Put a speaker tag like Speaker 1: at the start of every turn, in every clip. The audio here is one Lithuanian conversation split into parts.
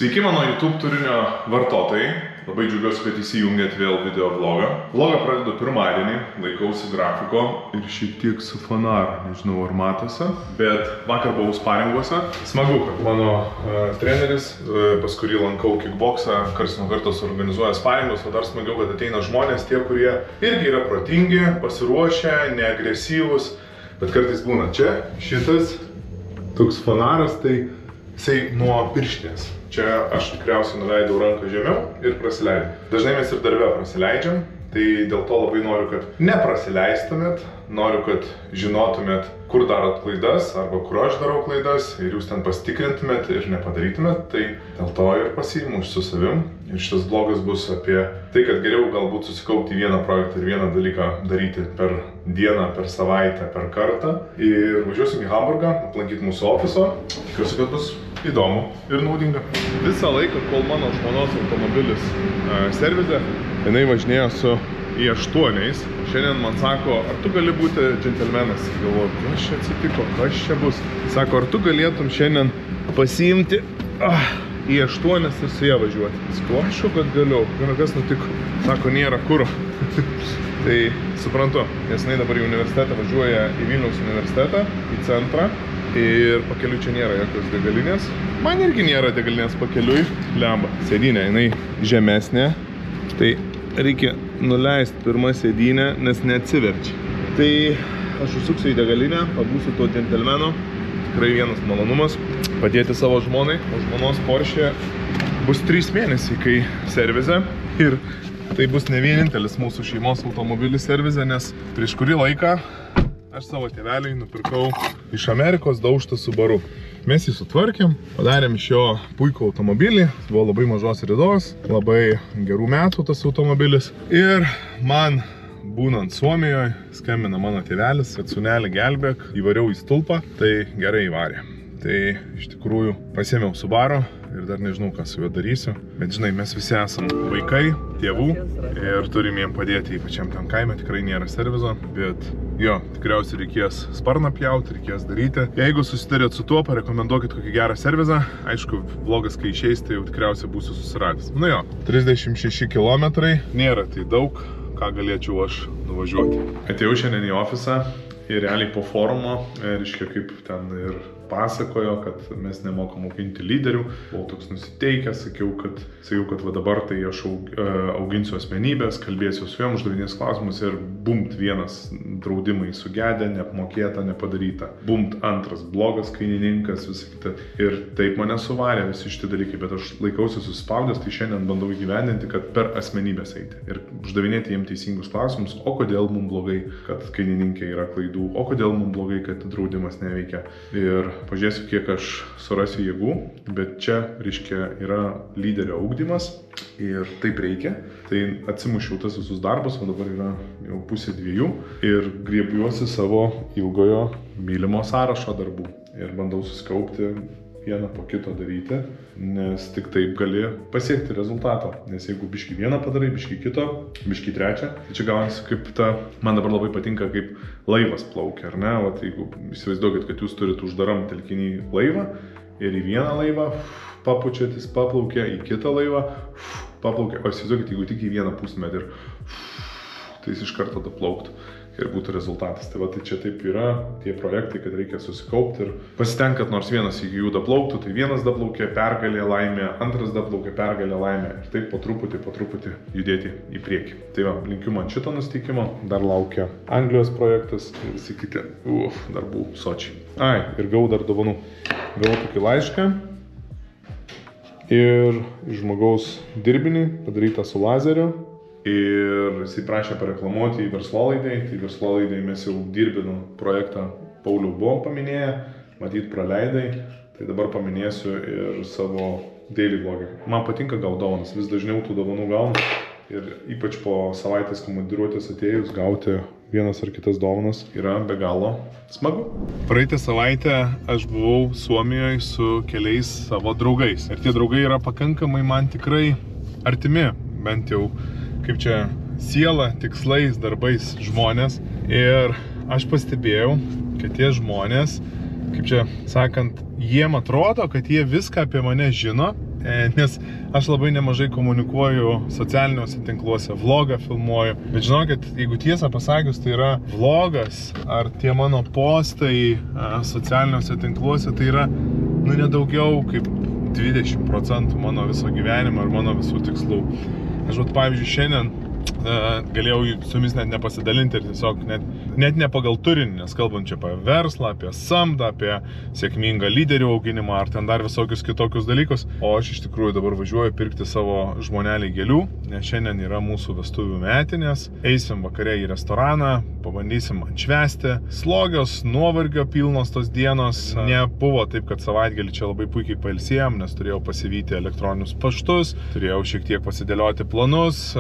Speaker 1: Sveiki mano YouTube turinio vartotojai. Labai džiaugiuosi, kad įsijungėt vėl video vlogą. Vlogą pradedu pirmadienį, laikausi grafiko ir šiek tiek su fanaru, nežinau ar matosi, bet vakar buvau sparinguose. Smagu, kad mano treneris, pas kurį lankau kickboksą, karts nuo karto suorganizuoja sparingus, o dar smagiau, kad ateina žmonės, tie, kurie irgi yra protingi, pasiruošę, neagresyvūs, bet kartais būna čia, šitas toks fanaras, tai jisai nuo pirštinės. Čia aš tikriausiai nuleidau ranką žemiau ir prasileidau. Dažnai mes ir darbe prasileidžiam, tai dėl to labai noriu, kad neprasileistumėt, noriu, kad žinotumėt, kur darot klaidas arba kur aš darau klaidas ir jūs ten pasitikrintumėt ir nepadarytumėt, tai dėl to ir pasiimu su savim. Ir šitas vlogas bus apie tai, kad geriau galbūt susikaupti vieną projektą ir vieną dalyką daryti per dieną, per savaitę, per kartą. Ir važiuosim į Hamburgą, aplankyti mūsų ofiso. Tikiuosi, kad bus įdomu ir naudinga. Visą laiką, kol mano žmonos automobilis servise, jinai važinėjo su i8. Šiandien man sako, ar tu gali būti džentelmenas? Galvoju, kas čia atsitiko, kas čia bus? Sako, ar tu galėtum šiandien pasiimti i8 ir su ją važiuoti? Sakau, aišku, kad galiu. Kas nutiko? Sako, nėra kuro. Tai suprantu, nes jinai dabar į universitetą važiuoja į Vilniaus universitetą, į centrą. Ir pakeliui čia nėra jokios degalinės. Man irgi nėra degalinės pakeliui. Lemba. Sėdynė, jinai žemesnė. Tai reikia nuleisti pirmą sėdynę, nes neatsiverčia. Tai aš užsuksiu į degalinę, pabūsiu to džentelmeno. Tikrai vienas malonumas padėti savo žmonai. O žmonos Porsche bus 3 mėnesiai, kai servise. Ir tai bus ne vienintelis mūsų šeimos automobilis servise, nes prieš kurį laiką aš savo tėveliai nupirkau iš Amerikos daužtą Subaru. Mes jį sutvarkėm, padarėm iš jo puikų automobilį, buvo labai mažos ridos, labai gerų metų tas automobilis. Ir man, būnant Suomijoje, skambina mano tėvelis, kad sūnelį gelbėk, įvariau į stulpą, tai gerai įvarė. Tai iš tikrųjų pasiėmiau Subaru ir dar nežinau, ką su juo darysiu. Bet žinai, mes visi esam vaikai, tėvų ir turim jiem padėti, ypač jam ten kaime tikrai nėra servizo. Bet jo, tikriausiai reikės sparną pjauti, reikės daryti. Jeigu susitarėt su tuo, parekomenduokit kokį gerą servizą. Aišku, vlogas, kai išeis, tai jau tikriausiai būsiu susiradęs. Nu jo, 36 kilometrai, nėra tai daug, ką galėčiau aš nuvažiuoti. Atėjau šiandien į ofisą ir realiai po forumo, reiškia, kaip ten ir pasakojo, kad mes nemokam auginti lyderių. Buvau toks nusiteikęs, sakiau, kad va dabar tai aš auginsiu asmenybės, kalbėsiu su jom, uždavinės klausimus ir bumt vienas draudimai sugedę, neapmokėta, nepadaryta. Bumt antras blogas kainininkas, visą kitą. Ir taip mane suvarė visi šitie dalykai, bet aš laikausi suspaudęs, tai šiandien bandau įgyvendinti, kad per asmenybės eiti ir uždavinėti jiem teisingus klausimus, o kodėl mums blogai, kad kainininkai yra klaidų, o kodėl mums blogai, kad draudimas neveikia. Ir pažiūrėsiu, kiek aš surasiu jėgų, bet čia, reiškia, yra lyderio ugdymas ir taip reikia. Tai atsimušiau tas visus darbus, o dabar yra jau 1:30 ir griebiuosi savo ilgojo mylimo sąrašo darbų ir bandau susikaupti vieną po kito daryti, nes tik taip gali pasiekti rezultato. Nes jeigu biškį vieną padarai, biškį kito, biškį trečią, tai čia gaunasi kaip man dabar labai patinka, kaip laivas plaukia, ar ne? Vat jeigu įsivaizduokit, kad jūs turit uždaram telkinį laivą ir į vieną laivą papučiat, jis paplaukia, į kitą laivą paplaukia, o įsivaizduokit, jeigu tik į vieną pusmetį ir tai jis iš karto daplauktų ir būtų rezultatas. Tai va, tai čia taip yra tie projektai, kad reikia susikaupti ir pasitengti, kad nors vienas iki jų daplauktų, tai vienas daplaukė, pergalė, laimė, antras daplaukė, pergalė, laimė ir taip po truputį judėti į priekį. Tai va, linkiu man šito nusiteikimo, dar laukia Anglijos projektas ir visi kiti darbų sočiai. Ir gavau dar dovanų. Gavau tokį laišką ir iš žmogaus dirbinį padarytą su lazeriu. Ir jisai prašė pareklamuoti į Verslolaidai, tai Verslolaidai mes jau dirbinų projektą Paulių buvom paminėję, matyt praleidai, tai dabar paminėsiu ir savo daily vlogį. Man patinka gauti dovanas, vis dažniau tų dovanų gaunu ir ypač po savaitės komandiruotės atėjus gauti vienas ar kitas dovanas yra be galo smagu. Praeitą savaitę aš buvau Suomijoje su keliais savo draugais ir tie draugai yra pakankamai man tikrai artimi, bent jau kaip čia siela, tikslais, darbais žmonės. Ir aš pastebėjau, kad tie žmonės, kaip čia sakant, jiem atrodo, kad jie viską apie mane žino nes aš labai nemažai komunikuoju socialiniuose tinkluose, vlogą filmuoju. Bet žinokit, jeigu tiesą pasakius, tai yra vlogas ar tie mano postai socialiniuose tinkluose, tai yra, nu, nedaugiau kaip 20% mano viso gyvenimo ir mano visų tikslų. Aš, pavyzdžiui, šiandien galėjau su jumis net nepasidalinti ir tiesiog net ne pagal turinį, nes kalbant čia apie verslą, apie samdą, apie sėkmingą lyderių auginimą ar ten dar visokius kitokius dalykus. O aš iš tikrųjų dabar važiuoju pirkti savo žmonelį gėlių, nes šiandien yra mūsų vestuvių metinės. Eisim vakare į restoraną, pabandysim atšvęsti. Slogios, nuovargio pilnos tos dienos. Nebuvo taip, kad savaitgalį čia labai puikiai pailsėjom, nes turėjau pasivyti elektroninius paštus, turėjau šiek tiek pasidėlioti planus,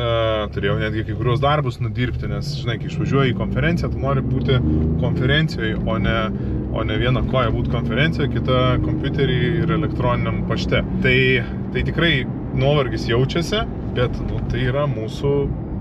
Speaker 1: turėjau netgi kai kurios darbus nudirbti, nes, žinai, kai išvažiuoji į konferenciją, tu nori būti konferencijoje, o ne viena koja būti konferencijoje, kita kompiuterį ir elektroniniam pašte. Tai tikrai nuovargis jaučiasi, bet tai yra mūsų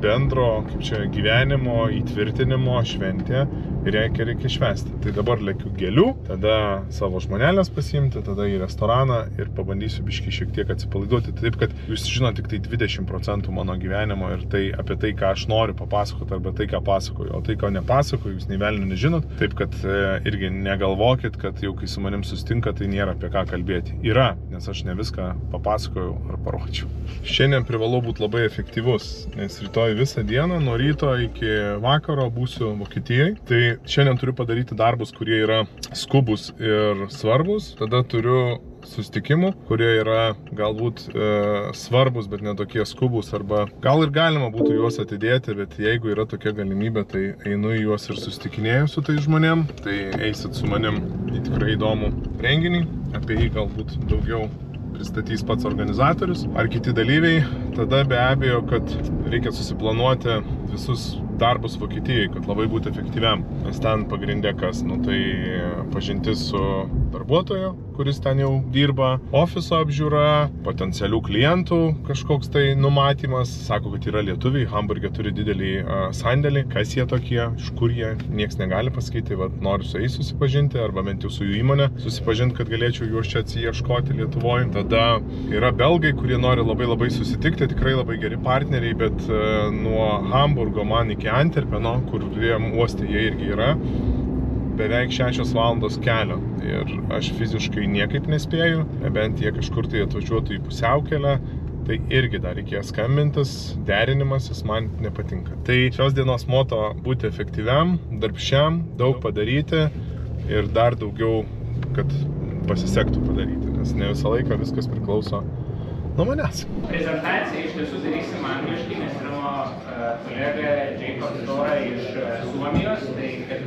Speaker 1: bendro, kaip čia, gyvenimo įtvirtinimo šventė ir reikia švęsti. Tai dabar lekiu gėlių, tada savo žmonelės pasiimti, tada į restoraną ir pabandysiu biškį šiek tiek atsipalaiduoti. Taip, kad jūs žinot tik tai 20% mano gyvenimo ir tai apie tai, ką aš noriu papasakoti arba tai, ką pasakoju. O tai, ką nepasakoju, jūs nei velnių nežinot. Taip, kad irgi negalvokit, kad jau kai su manim susitinka, tai nėra apie ką kalbėti. Yra, nes aš ne viską papasakoju ar parodžiau. Šiandien privalau būti labai efektyvus, nes rytoj visą dieną, nuo ryto iki vakaro būsiu Vokietijai. Tai šiandien turiu padaryti darbus, kurie yra skubus ir svarbus. Tada turiu susitikimų, kurie yra galbūt svarbus, bet netokie skubus. Arba gal ir galima būtų juos atidėti, bet jeigu yra tokia galimybė, tai einu į juos ir susitikinėju su tais žmonėm. Tai eisit su manim į tikrai įdomų renginį. Apie jį galbūt daugiau pristatys pats organizatorius ar kiti dalyviai. Tada be abejo, kad reikia susiplanuoti visus darbus Vokietijai, kad labai būti efektyviam. Nes ten pagrindė kas, tai pažintis su darbuotoju, kuris ten jau dirba, ofiso apžiūra, potencialių klientų kažkoks tai numatymas. Sako, kad yra lietuviai, Hamburge turi didelį sandėlį. Kas jie tokie, iš kur jie, nieks negali pasakyti, noriu su jais susipažinti, arba bent jau su jų įmonė susipažinti, kad galėčiau juos čia atsiieškoti Lietuvoje. Tada yra belgai, kurie nori labai susitikti, tikrai labai geri partneriai, bet nuo Hamburgo man iki Antwerpeno, kur uoste jie irgi yra, beveik 6 valandos kelio. Ir aš fiziškai niekaip nespėju, bent jie kažkur tai atvažiuotų į pusiaukelę, tai irgi dar reikės skambintis, derinimasis man nepatinka. Tai šios dienos moto būti efektyviam, darbščiam, daug padaryti ir dar daugiau, kad pasisektų padaryti, nes ne visą laiką viskas priklauso nuo manęs.
Speaker 2: Prezentaciją iš tiesų darysim angliškai, nes yra kolega Jacob Dora iš Suomijos, tai kad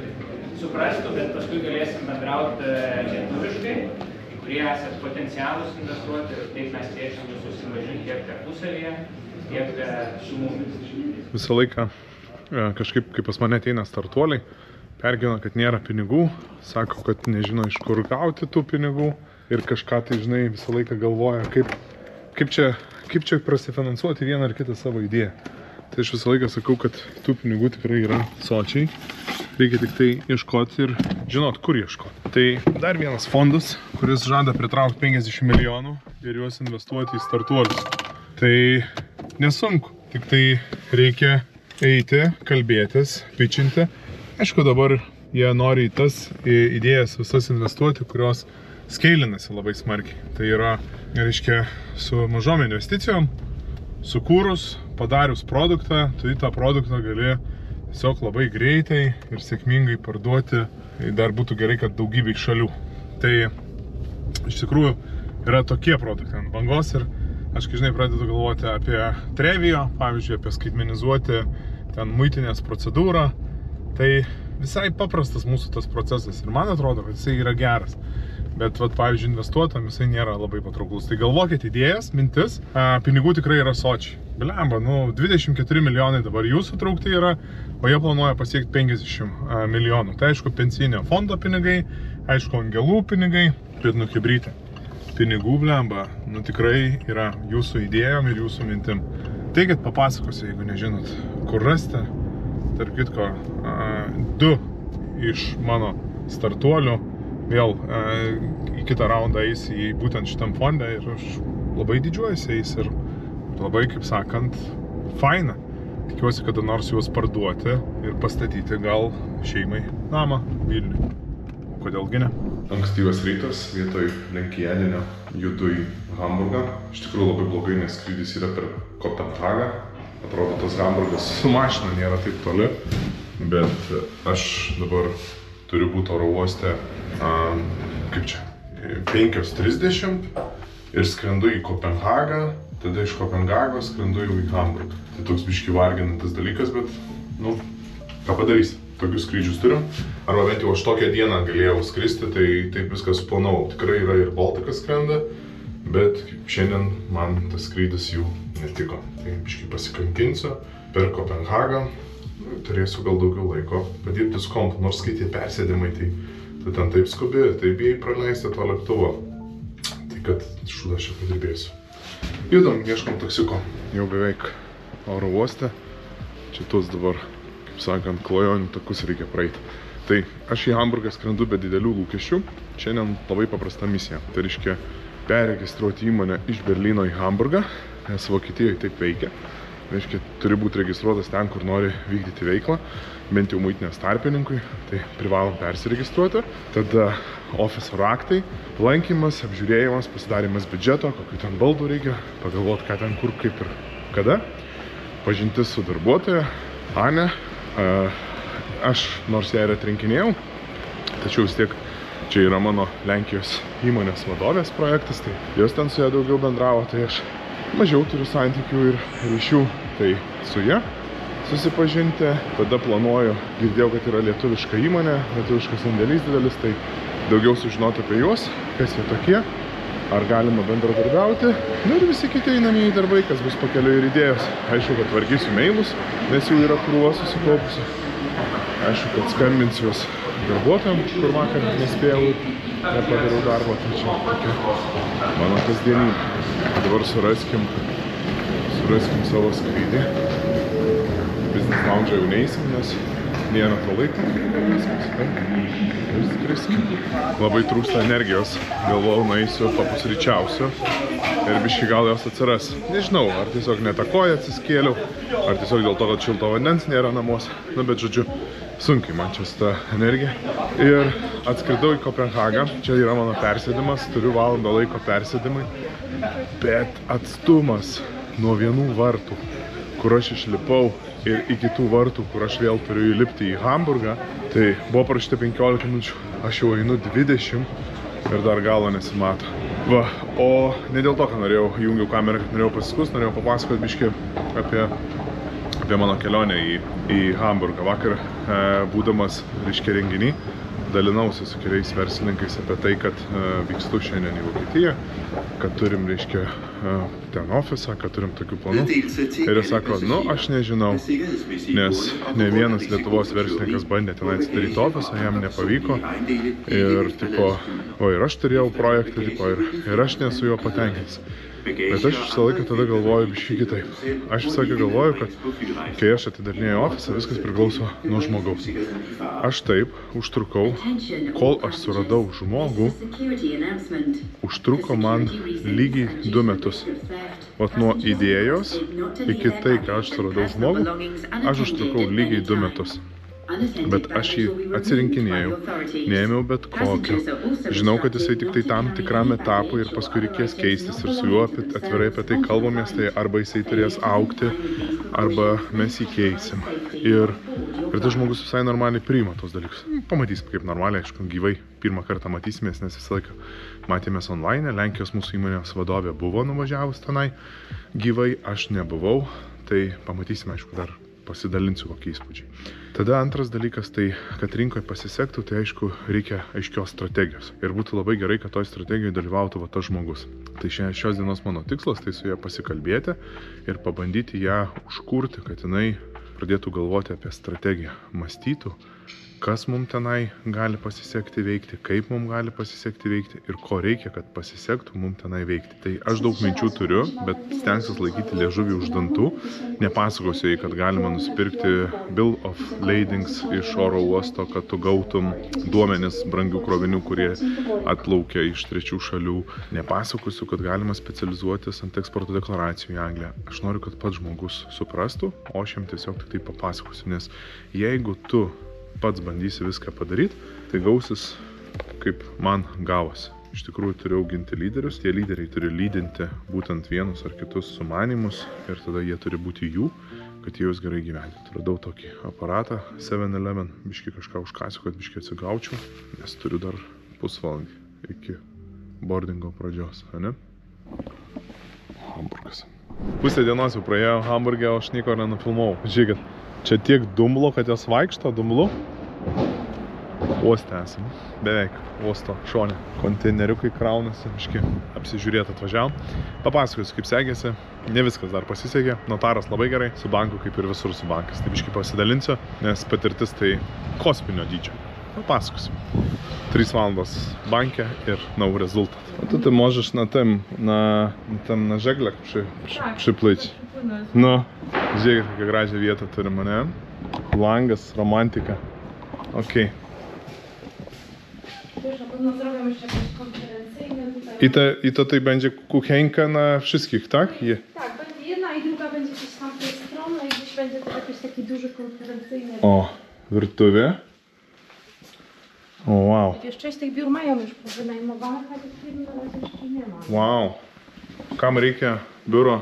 Speaker 2: suprastų, bet paskui galėsim bendrauti lietuviškai, kurie esat potencialus investuoti ir taip mes kviečiam jūs susipažinti tiek tarpusavyje, tiek su mumis.
Speaker 1: Visą laiką kažkaip, kai pas mane ateina startuoliai, pergyvena, kad nėra pinigų, sako, kad nežino iš kur gauti tų pinigų ir kažką tai, žinai, visą laiką galvoja, kaip čia prasifinansuoti vieną ar kitą savo idėją. Tai aš visą laiką sakau, kad tų pinigų tikrai yra sočiai. Reikia tik tai ieškoti ir žinot, kur ieškoti. Tai dar vienas fondas, kuris žada pritraukti 50 milijonų ir juos investuoti į startuolius. Tai nesunku, tik tai reikia eiti, kalbėtis, pitchinti. Aišku, dabar jie nori į tas idėjas visas investuoti, kurios skeilinasi labai smarkiai. Tai yra, reiškia, su mažom investicijom, sukūrus, padarius produktą, tu į tą produktą gali tiesiog labai greitai ir sėkmingai parduoti. Dar būtų gerai, kad daugybei šalių. Tai iš tikrųjų yra tokie produktai ant bangos ir aš, kai žinai, pradedu galvoti apie Trevio, pavyzdžiui, apie skaitmenizuoti ten muitinės procedūrą, tai visai paprastas mūsų tas procesas ir man atrodo, kad jisai yra geras. Bet, pavyzdžiui, investuotam jisai nėra labai patrauklus. Tai galvokit idėjas, mintis, pinigų tikrai yra sočiai. Blemba, 24 milijonai dabar jų sutraukti yra, o jie planuoja pasiekti 50 milijonų. Tai aišku, pensinio fondo pinigai, aišku, angelų pinigai, bet chebrytė. Pinigų, blemba, tikrai yra jūsų idėjom ir jūsų mintim. Tai, kad papasakosiu, jeigu nežinot, kur rasti, tarp kitko, 2 iš mano startuolių vėl į kitą raundą eis į būtent šitam fondą ir aš labai didžiuojasi jais ir labai, kaip sakant, faina. Tikiuosi, kada nors juos parduoti ir pastatyti gal šeimai namą Vilniui. O kodėlgi ne? Ankstyvas rytas, vietoj lenkijadinio judu į Hamburgą. Iš tikrųjų labai blogai, nes skrydis yra per Kopenhagą. Atrodo, tas Hamburgas su mašina nėra taip toli, bet aš dabar turiu būti oro uoste, kaip čia, 5:30 ir skrendu į Kopenhagą, tada iš Kopenhagos skrendu jau į Hamburgą. Tai toks biški varginantis dalykas, bet, nu, ką padarysi, tokius skrydžius turiu. Arba bent jau aš tokią dieną galėjau skristi, tai taip viskas suplanavau. Tikrai yra ir Baltikas skrenda, bet šiandien man tas skrydis jų netiko. Tai biški pasikankinsiu per Kopenhagą. Turėsiu gal daugiau laiko padirbti su kompu, nors kai tie persėdimai, tai tu ten taip skubi, taip bijai praleisti to lėktuvo. Tai kad šūdą aš čia padirbėsiu. Judam, ieškom taksiko. Jau beveik oro uoste. Čia tuos dabar, kaip sakant, klajonių takus reikia praeiti. Tai aš į Hamburgą skrendu be didelių lūkesčių. Šiandien labai paprasta misija. Tai reiškia perregistruoti įmonę iš Berlyno į Hamburgą, nes Vokietijoje taip veikia. Reiškia, turi būti registruotas ten, kur nori vykdyti veiklą, bent jau muitinės tarpininkui, tai privalom persiregistruoti. Tada ofiso raktai, lankymas, apžiūrėjimas, pasidarimas biudžeto, kokių ten baldų reikia, pagalvoti, ką ten, kur, kaip ir kada. Pažintis su darbuotoja, Ane. Aš nors ją ir atrinkinėjau, tačiau vis tiek čia yra mano Lenkijos įmonės vadovės projektas, tai jos ten su ją daugiau bendravo, tai aš mažiau turiu santykių ir ryšių, tai su ja susipažinti. Tada planuoju, girdėjau, kad yra lietuviška įmonė, lietuviškas sandėlys didelis, tai daugiau sužinoti apie juos, kas jie tokie, ar galima bendradarbiauti. Nu ir visi kiti einamieji darbai, kas bus pakeliui ir idėjos. Aišku, kad tvarkysiu mailus, nes jų yra krūva susikaupusi. Aišku, kad skambinsiu juos darbuotojams, kur vakar nespėjau ir nepadariau darbo, tai čia tokia mano kasdienybė. Dabar suraskim savo skrydį. Business lounge jau neįsim, nes nėra to laiko. Ir skriskim. Labai trūksta energijos. Galvojau, nueisiu, papusryčiausiu. Ir biški gal jos atsiras. Nežinau, ar tiesiog ne tą koją atsiskėliau, ar tiesiog dėl to, kad šilto vandens nėra namuose. Nu, bet žodžiu, sunkiai man čia ta energija. Ir atskridau į Kopenhagą. Čia yra mano persėdimas. Turiu valandą laiko persėdimui. Bet atstumas nuo vienų vartų, kur aš išlipau, ir iki tų vartų, kur aš vėl turiu įlipti į Hamburgą, tai buvo parašyta 15 minučių. Aš jau einu 20 ir dar galo nesimato. Va, o ne dėl to, kad jungiau kamerą, kad norėjau pasiskust, norėjau papasakoti biškį apie mano kelionę į Hamburgą. Vakar, būdamas, reiškia, renginy, dalinausi su keliais verslininkais apie tai, kad vykstu šiandien į Vokietiją, kad turim, reiškia, ten ofisą, kad turim tokių planų. Ir jie sako, nu, aš nežinau, nes ne vienas Lietuvos verslininkas bandė ten atsidaryti ofisą, jam nepavyko. Ir, tipo, o ir aš turėjau projektą, tipo, ir aš nesu jo patenkinęs. Bet aš visą laiką tada galvoju biškį kitaip. Aš visą laiką galvoju, kad kai aš atidarinėjau ofisą, viskas priklauso nuo žmogaus. Aš taip užtrukau, kol aš suradau žmogų, užtruko man lygiai 2 metus. Vat nuo idėjos iki tai, kai aš suradau žmogų, aš užtrukau lygiai 2 metus. Bet aš jį atsirinkinėjau, neėmiau bet kokio. Žinau, kad jisai tik tai tam tikram etapui ir paskui reikės keistis ir su juo atvirai apie tai kalbamės, tai arba jisai turės augti, arba mes jį keisim. Ir tas žmogus visai normaliai priima tos dalykus. Pamatysim kaip normaliai, aišku, gyvai pirmą kartą matysimės, nes visą laiką matėmės online. Lenkijos mūsų įmonės vadovė buvo nuvažiavus tenai gyvai, aš nebuvau, tai pamatysime, aišku, dar pasidalinsiu kokie įspūdžiai. Tada antras dalykas, tai kad rinkoje pasisektų, tai aišku, reikia aiškios strategijos. Ir būtų labai gerai, kad toj strategijoje dalyvautų va tas žmogus. Tai šios dienos mano tikslas, tai su ja pasikalbėti ir pabandyti ją užkurti, kad jinai pradėtų galvoti apie strategiją, mąstytų, kas mums tenai gali pasisekti veikti, kaip mums gali pasisekti veikti ir ko reikia, kad pasisektų mums tenai veikti. Tai aš daug minčių turiu, bet stengsiuos laikyti liežuvį už dantų. Nepasakosiu jai, kad galima nusipirkti bill of ladings iš oro uosto, kad tu gautum duomenis brangių krovinių, kurie atplaukia iš trečių šalių. Nepasakosiu, kad galima specializuotis ant eksporto deklaracijų į Angliją. Aš noriu, kad pats žmogus suprastų, o aš jam tiesiog tik tai papasakosiu, nes jeigu tu pats bandysi viską padaryti, tai gausis kaip man gavosi. Iš tikrųjų turiu auginti lyderius, tie lyderiai turi lydinti būtent vienus ar kitus sumanymus ir tada jie turi būti jų, kad jie juos gerai gyvendintų. Radau tokį aparatą 7-Eleven, biškį kažką užkasiu, kad biškį atsigaučiau, nes turiu dar pusvalandį iki boardingo pradžios, ne? Hamburgas. Pusė dienos jau praėjo Hamburge, o aš nieko nenufilmavau. Žiūrėkit, čia tiek dumblo, kad jos vaikšto dumblu. Uoste esam, beveik uosto šone. Konteineriukai kraunasi, biškį apsižiūrėti atvažiavom. Papasakosiu, kaip sekėsi. Ne viskas dar pasisekė. Notaras labai gerai, su banku kaip ir visur su bankas. Tai biškį pasidalinsiu, nes patirtis tai kosminio dydžio. Papasakosiu. 3 valandos банке ir нов результат. А тут ты можешь на жеглях приплыть. Ну, žiūrėkit, kokią gražią vietą turime, ne? Langas, romantika. Okej.
Speaker 3: Wiesz, na pewno zrobią jeszcze jakieś konferencyjne tutaj.
Speaker 1: I to tutaj będzie kuchenka na wszystkich, tak?
Speaker 3: Tak, będzie jedna i druga będzie gdzieś tam z tej strony i gdzieś będzie to jakiś taki duży konferencyjny.
Speaker 1: O, wirtuvė. O, wow.
Speaker 3: Wiesz, część tych biur mają już wynajmowanych, a tych firm na razie jeszcze nie ma.
Speaker 1: Wow. Kam reikia biuro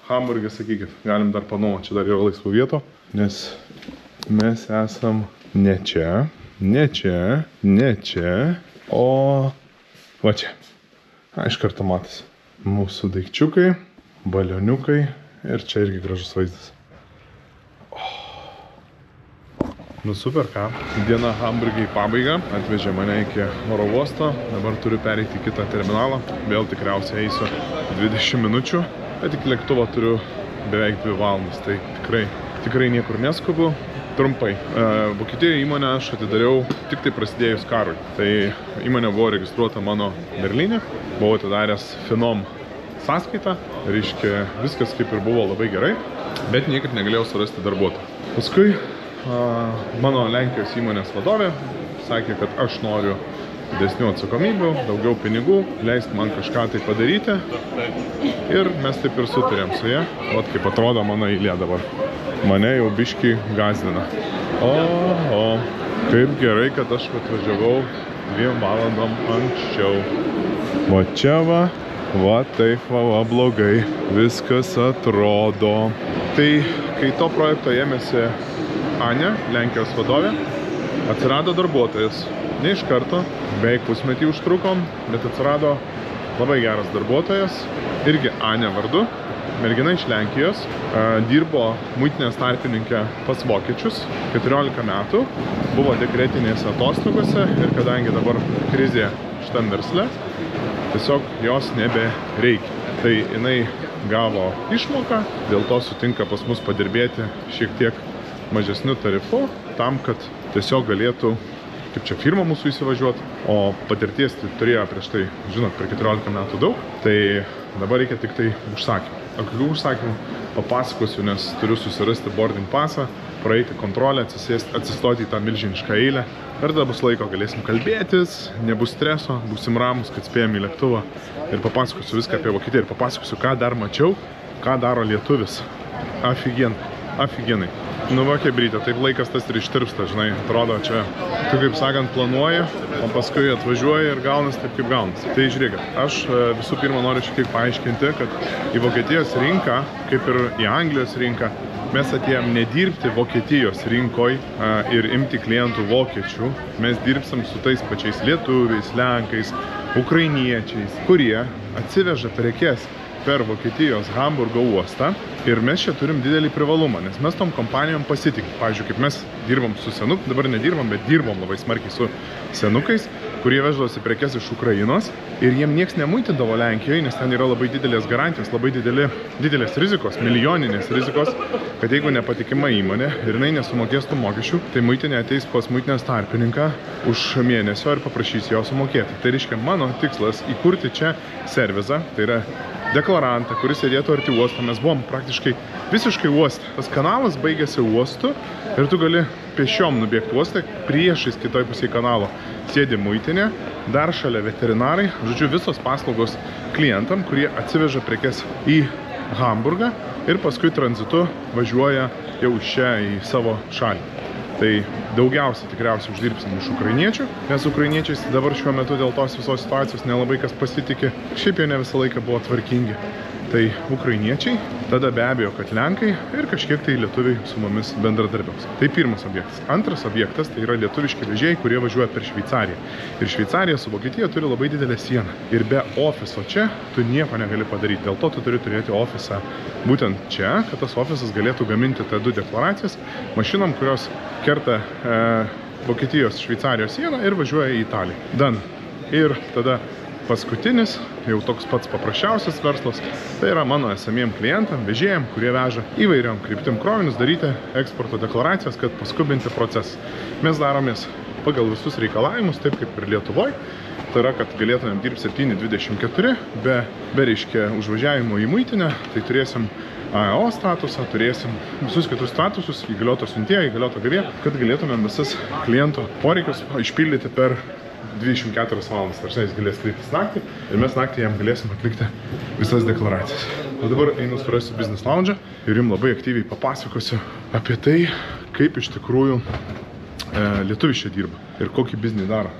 Speaker 1: Hamburge, sakykit, galim dar panuomoti, čia dar yra laisvų vietų, nes mes esam ne čia, o va čia. Iš karto matosi. Mūsų daikčiukai, balioniukai ir čia irgi gražus vaizdas. Nu super, ką? Diena Hamburge į pabaigą, atvežė mane iki oro uosto, dabar turiu pereiti į kitą terminalą, vėl tikriausiai eisiu 20 minučių, bet iki lėktuvo turiu beveik 2 valandas, tai tikrai niekur neskubu. Trumpai, Vokietijoje įmonę aš atidariau tik tai prasidėjus karui, tai įmonė buvo registruota mano Berlyne, buvau atidaręs Finom sąskaitą, reiškia viskas kaip ir buvo labai gerai, bet niekaip negalėjau surasti darbuotojų. Paskui mano Lenkijos įmonės vadovė sakė, kad aš noriu didesnių atsakomybių, daugiau pinigų, leisti man kažką tai padaryti ir mes taip ir sutarėm su ja. Vat kaip atrodo mano eilė dabar. Mane jau biškį gazdina. O, kaip gerai, kad aš atvažiavau 2 valandom anksčiau. Va čia va taip va blogai viskas atrodo. Tai kai to projekto ėmėsi Ania, Lenkijos vadovė, atsirado darbuotojas. Ne iš karto, beveik pusmetį užtrukom, bet atsirado labai geras darbuotojas, irgi Ania vardu, mergina iš Lenkijos, dirbo muitinės tarpininkę pas vokiečius 14 metų, buvo dekretinėse atostogose ir kadangi dabar krizė šitam versle, tiesiog jos nebereikia. Tai jinai gavo išmoką, dėl to sutinka pas mus padirbėti šiek tiek mažesniu tarifu, tam, kad tiesiog galėtų, kaip čia firma mūsų įsivažiuoti, o patirties turėjo prieš tai, žinot, per 14 metų daug, tai dabar reikia tik tai užsakymų. Kokių užsakymų papasakosiu, nes turiu susirasti boarding pasą, praeiti kontrolę, atsistoti į tą milžinišką eilę. Ir tada bus laiko, galėsim kalbėtis, nebus streso, būsim ramus, kad spėjom į lėktuvą ir papasakosiu viską apie Vokietiją ir papasakosiu, ką dar mačiau, ką daro lietuvis. Afigenai. Nu va, hebrytė, taip laikas tas ir ištirpsta, žinai, atrodo čia, tu kaip sakant planuoji, o paskui atvažiuoji ir gaunas taip kaip gaunas. Tai žiūrėkit, aš visų pirma noriu šiek tiek paaiškinti, kad į Vokietijos rinką, kaip ir į Anglijos rinką, mes atėjom nedirbti Vokietijos rinkoj ir imti klientų vokiečių, mes dirbsim su tais pačiais lietuviais, lenkais, ukrainiečiais, kurie atsiveža prekes per Vokietijos Hamburgo uostą ir mes čia turim didelį privalumą, nes mes tom kompanijom pasitikim. Pavyzdžiui, kaip mes dirbam su senuk, dabar nedirbam, bet dirbam labai smarkiai su senukais, kurie veždavosi prekes iš Ukrainos ir jiem nieks nemuitindavo Lenkijoje, nes ten yra labai didelės garantijos, labai didelės rizikos, milijoninės rizikos, kad jeigu nepatikima įmonė ir jinai nesumokės tų mokesčių, tai muitinė ateis pas muitinės tarpininką už mėnesio ir paprašys jo sumokėti. Tai reiškia, mano tikslas įkurti čia servizą, tai yra deklarantą, kuris sėdėtų arti uosto. Mes buvom praktiškai visiškai uoste. Tas kanalas baigėsi uostu ir tu gali pešiom nubėgti uostą, priešais kitoj pusėje kanalo sėdi muitinė, dar šalia veterinarai, žodžiu, visos paslaugos klientam, kurie atsiveža prekes į Hamburgą ir paskui tranzitu važiuoja jau čia į savo šalį. Tai daugiausiai tikriausiai uždirbsim iš ukrainiečių, nes ukrainiečiais dabar šiuo metu dėl tos visos situacijos nelabai kas pasitikė. Šiaip jau ne visą laiką buvo tvarkingi. Tai ukrainiečiai, tada be abejo, kad lenkai ir kažkiek tai lietuviai su mumis bendradarbiaus. Tai pirmas objektas. Antras objektas tai yra lietuviški vežėjai, kurie važiuoja per Šveicariją. Ir Šveicarija su Vokietija turi labai didelę sieną. Ir be ofiso čia tu nieko negali padaryti. Dėl to tu turi turėti ofisą būtent čia, kad tas ofisas galėtų gaminti T2 deklaracijas mašinom, kurios kerta Vokietijos Šveicarijos sieną ir važiuoja į Italiją. Dan. Ir tada paskutinis, jau toks pats paprasčiausias verslas, tai yra mano esamiem klientam, vežėjam, kurie veža įvairiom kryptim krovinius, daryti eksporto deklaracijas, kad paskubinti procesą. Mes daromės pagal visus reikalavimus, taip kaip ir Lietuvoje. Tai yra, kad galėtumėm dirbti 7/24 be reiškia užvažiavimo į muitinę, tai turėsim AEO statusą, turėsim visus kitus statusus, įgalioto siuntėjo, įgalioto gavėjo, kad galėtumėm visas kliento poreikius išpildyti per 24 valandas. Tarsi jis galės kreiptis naktį ir mes naktį jam galėsim atlikti visas deklaracijas. O dabar einu surasiu Business Lounge ir jums labai aktyviai papasakosiu apie tai, kaip iš tikrųjų lietuvis čia dirba ir kokį biznį daro.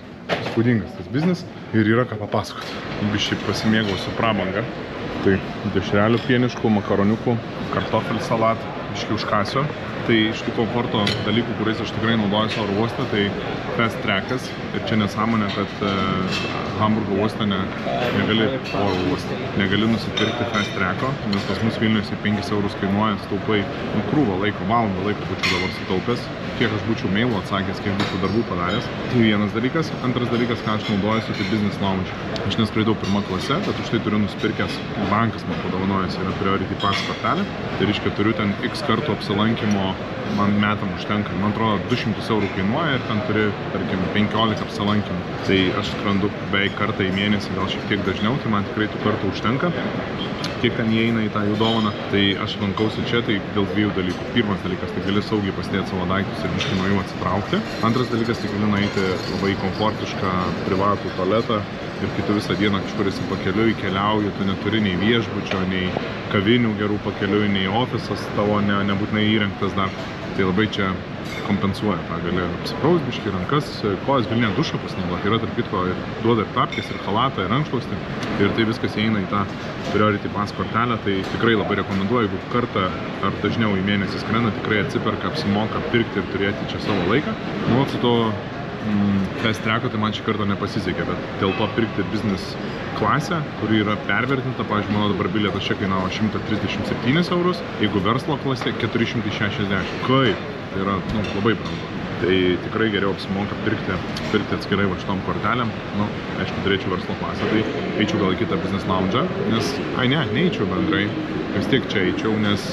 Speaker 1: Spūdingas tas biznis ir yra ką papasakoti. Biškai pasimėgausiu prabangą. Tai dešrelių pieniškų, makaroniukų, kartofelių salatą, biškai užkasiu. Tai iš tų komforto dalykų, kuriais aš tikrai naudoju oro uostą, tai fast trackas. Ir čia nesąmonė, kad Hamburgo uostą negali nusipirkti fast tracko, nes pas mus Vilniuje 5 eurus kainuoja, staupai krūvą laiko, valandą laiko būčiau dabar sutaupęs, kiek aš būčiau mailų atsakęs, kiek būčiau darbų padaręs. Tai vienas dalykas. Antras dalykas, ką aš naudojuosi, tai Business Lounge. Aš neskraidau pirmą klasę, bet už tai turiu nusipirkęs, bankas man padovanojęs yra Priority Pass kortelę. Tai reiškia, turiu ten X kartų apsilankymo, man metam užtenka. Man atrodo, 200 eurų kainuoja ir ten turi, tarkim, 15 apsilankymų. Tai aš skrandu beveik kartą į mėnesį, gal šiek tiek dažniau, tai man tikrai tų kartų užtenka. Kiek ten įeina į tą jų dovaną, tai aš lankausi čia tai dėl dviejų dalykų. Pirmas dalykas, tai gali saugiai pasidėti savo daiktus ir biškį nuo jų atsitraukti. Antras dalykas, tai gali nueiti labai komfortišką privatų tualetą ir kai tu visą dieną kažkur esi pakeliui, keliauji, tu neturi nei viešbučio, nei kavinių gerų pakeliui, nei ofisas tavo nebūtinai įrengtas dar. Tai labai čia kompensuoja tą, gali apsipraust biškį rankas, kojas gali net dušą pasinaudoti, yra tarp kitko ir duoda ir tapkės, ir chalatą, ir rankšluostį ir tai viskas įeina į tą Priority Pass kortelę, tai tikrai labai rekomenduoju, jeigu kartą ar dažniau į mėnesį skrenda, tikrai atsiperka, apsimoka pirkti ir turėti čia savo laiką. Nu, su to fast tracko tai man šį kartą nepasisekė, bet dėl to pirkti business klasę, kuri yra pervertinta, pavyzdžiui, mano dabar bilietas čia kainavo 137 eurus, jeigu verslo klasė 460. Kaip? Tai yra labai brangu. Tai tikrai geriau apsimoka pirkti atskirai va šitom kortelėm. Nu, aišku, turėčiau verslo klasę, tai eičiau gal į kitą Business Lounge, nes, neeičiau bendrai, vis tiek čia eičiau, nes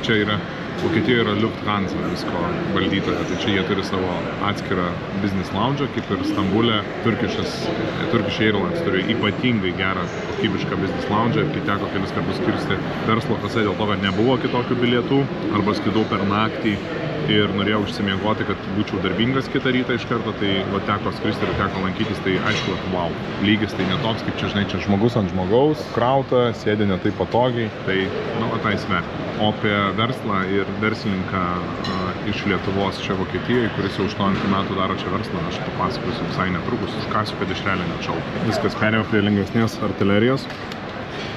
Speaker 1: čia yra Vokietijoje yra Lufthansa visko valdytoja, tai čia jie turi savo atskirą Business Lounge, kaip ir Stambulė, Turkish Airlines turi ypatingai gerą kokybišką Business Lounge ir kai teko kelis kartus kirsti verslo klase dėl to, kad nebuvo kitokių bilietų arba skridau per naktį ir norėjau užsimiegoti, kad būčiau darbingas kitą rytą iš karto, tai va, teko skristi ir teko lankytis, tai aišku, wow, lygis tai netoks, kaip čia, žinai, čia žmogus ant žmogaus, krauta, sėdi ne taip patogiai, tai, tai sverti. O apie verslą ir verslininką iš Lietuvos čia Vokietijoje, kuris jau 18 metų daro čia verslą, aš papasakosiu visai netrukus, užkasiu, kad dešrelė neatšaltų. Viskas perėjo prie lengvesnės artilerijos.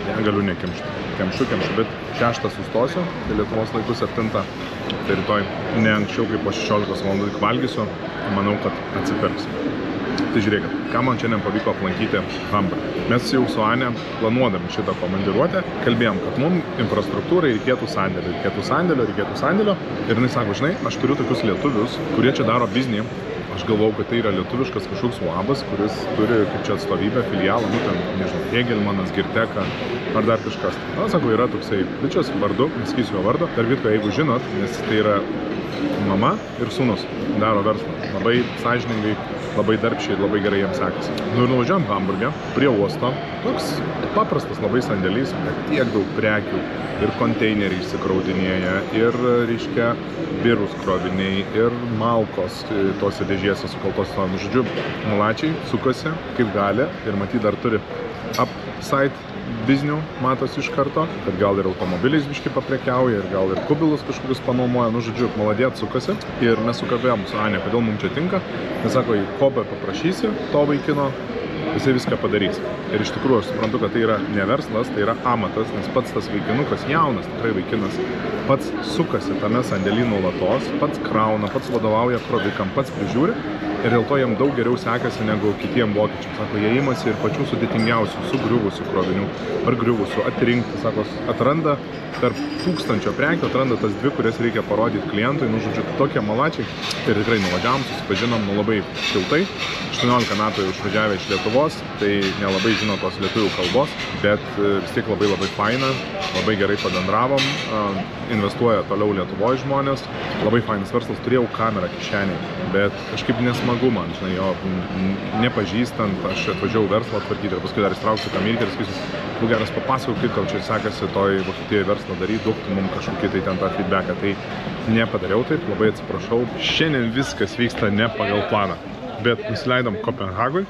Speaker 1: Negaliu nekemšu, bet 6 sustosiu, tai Lietuvos laiku 7, tai rytoj ne anksčiau kaip po 16 valandų tik valgysiu, manau, kad atsipirksiu. Tai žiūrėkit, ką man šiandien pavyko aplankyti Hamburgą. Mes jau su Ane planuodami šitą komandiruotę kalbėjom, kad mums infrastruktūrai reikėtų sandėlio ir jinai sako, žinai, aš turiu tokius lietuvius, kurie čia daro biznį Aš galvojau, kad tai yra lietuviškas kažkoks uabas, kuris turi kaip čia atstovybę, filialą, nu ten, nežinau, Hegelmanas, Girteka ar dar kažkas. Na, sako, yra toksai bičias vardu, nesakysiu jo vardo. Tarp kitko, jeigu žinot, nes tai yra mama ir sūnus daro verslą. Labai sąžiningai, labai darbščiai ir labai gerai jiems sekasi. Nu ir nuvažiuojam Hamburge prie uosto. Toks paprastas labai sandėlys, bet tiek daug prekių ir konteineriai išsikraudinėja, ir, reiškia, birūs kroviniai, ir malkos tose dėžėse sukaltos. Nu, žodžiu, mulačiai sukasi kaip gali ir matyt dar turi upside biznių, matosi iš karto, kad gal ir automobiliais biškai paprekiauja, ir gal ir kubilus kažkokius panuomoja, nu žodžiu, maladėt sukasi. Ir mes sukalbėjom su Ane, kodėl mums čia tinka. Nes sako, jei ko be paprašysi to vaikino, jisai viską padarys. Ir iš tikrųjų aš suprantu, kad tai yra ne verslas, tai yra amatas, nes pats tas vaikinukas, jaunas tikrai vaikinas, pats sukasi tame sandėly nuolatos, pats krauna, pats vadovauja krovikam, pats prižiūri. Ir dėl to jam daug geriau sekasi negu kitiem vokiečiam. Sako, jie imasi ir pačių sudėtingiausių, sugriuvusių krovinių, ar griuvusių, atrinkti. Sako, atranda tarp 1000 prekių, atranda tas 2, kurias reikia parodyti klientui. Nu, žodžiu, tokie malačiai. Ir tikrai nuvažiavom, susipažinom, nu labai šiltai. 18 metų jau išvažiavę iš Lietuvos, tai nelabai žino tos lietuvių kalbos, bet vis tiek labai faina, labai gerai pabendravom, investuoja toliau Lietuvoje žmonės. Labai fainas verslas, turėjau kamerą kišenėje, bet kažkaip nesmagu man, žinai, jo nepažįstant, aš atvažiavau verslą atvarkyti ir paskui dar įstrauksiu kamerą ir sakysiu, tu geras papasakok, kaip tau čia sekasi toj Vokietijoje verslą daryti, duokti mums kažkokį tai ten tą feedbacką. Tai nepadariau taip, labai atsiprašau. Šiandien viskas vyksta ne pagal planą. Bet nusileidom Kopenhagoj,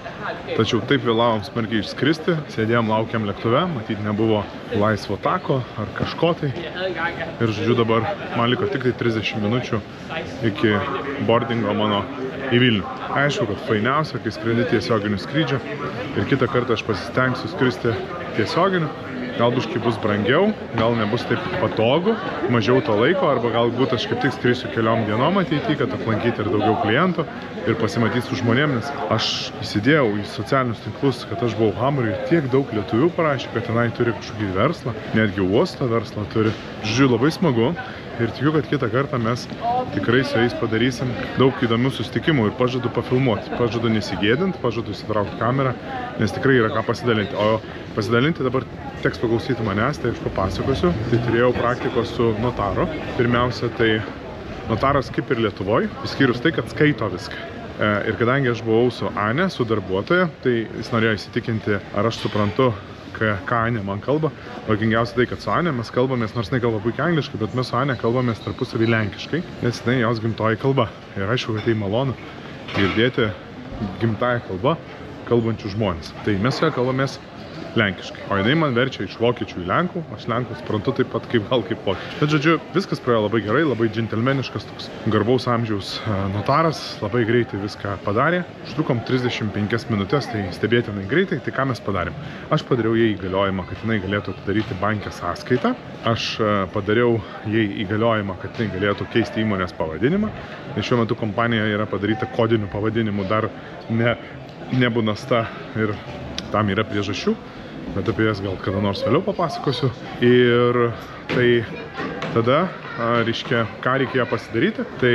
Speaker 1: tačiau taip vėlavom smarkiai išskristi, sėdėjom, laukiam lėktuve, matyt nebuvo laisvo tako ar kažko tai. Ir žodžiu dabar man liko tik tai 30 minučių iki boardingo mano į Vilnių. Aišku, kad fainiausia, kai skrendi tiesioginiu skrydžiu ir kitą kartą aš pasistengsiu skristi tiesioginiu. Gal biškai bus brangiau, gal nebus taip patogu, mažiau to laiko, arba galbūt aš kaip tik skrisiu keliom dienom ateityje, kad aplankyti ir daugiau klientų ir pasimatyti su žmonėm, nes aš įsidėjau į socialinius tinklus, kad aš buvau Hamburge ir tiek daug lietuvių parašė, kad tenai turi kažkokį verslą, netgi uosto verslą turi. Žodžiu, labai smagu. Ir tikiu, kad kitą kartą mes tikrai su jais padarysim daug įdomių susitikimų ir pažadu pafilmuoti. Pažadu nesigėdinti, pažadu įsitraukti kamerą, nes tikrai yra ką pasidalinti. O pasidalinti dabar teks paklausyti manęs, tai aš papasakosiu. Tai turėjau praktikos su notaru. Pirmiausia, tai notaras kaip ir Lietuvoje, išskyrus tai, kad skaito viską. Ir kadangi aš buvau su Ane, su darbuotoja, tai jis norėjo įsitikinti, ar aš suprantu, ką Ane man kalba. Juokingiausia tai, kad su Ane mes kalbamės, nors jinai kalba puikiai angliškai, bet mes su Ane kalbamės tarpusavį lenkiškai, nes jinai jos gimtoji kalba. Ir aišku, kad tai malonu girdėti gimtąją kalbą kalbančių žmonės. Tai mes su ja kalbamės lenkiškai. O jinai man verčia iš vokiečių į lenkų, aš lenkų suprantu taip pat kaip vokiečių. Bet žodžiu, viskas praėjo labai gerai, labai džentelmeniškas, toks garbaus amžiaus notaras, labai greitai viską padarė. Užtrukom 35 minutės, tai stebėtinai greitai. Tai ką mes padarėm? Aš padariau jai įgaliojimą, kad jinai galėtų atidaryti bankę sąskaitą. Aš padariau jai įgaliojimą, kad jinai galėtų keisti įmonės pavadinimą. Nes šiuo metu kompanija yra padaryta kodiniu pavadinimu, dar nebunasta ir tam yra priežasčių. Bet apie jas gal kada nors vėliau papasakosiu. Ir tai tada, reiškia, ką reikėjo pasidaryti, tai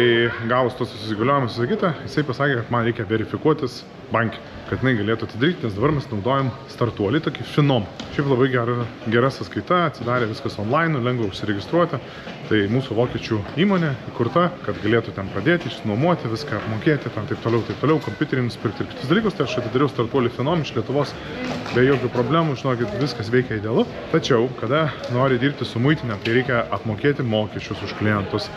Speaker 1: gavus tos įsigaliojimus visą, jisai pasakė, kad man reikia verifikuotis banke, kad jinai galėtų atidaryti, nes dabar mes naudojam startuolį, tokį Finom. Šiaip labai gera sąskaita, atsidarė viskas online, lengva užsiregistruoti. Tai mūsų vokiečių įmonė įkurta, kad galėtų ten pradėti, išsinuomoti, viską apmokėti, tam taip toliau, kompiuterį nusipirkti ir kitus dalykus. Tai aš atidariau startuolį Finom iš Lietuvos be jokių problemų, žinokit, viskas veikia idealu. Tačiau, kada nori dirbti su muitinė, tai reikia apmokėti mokesčius už klientus,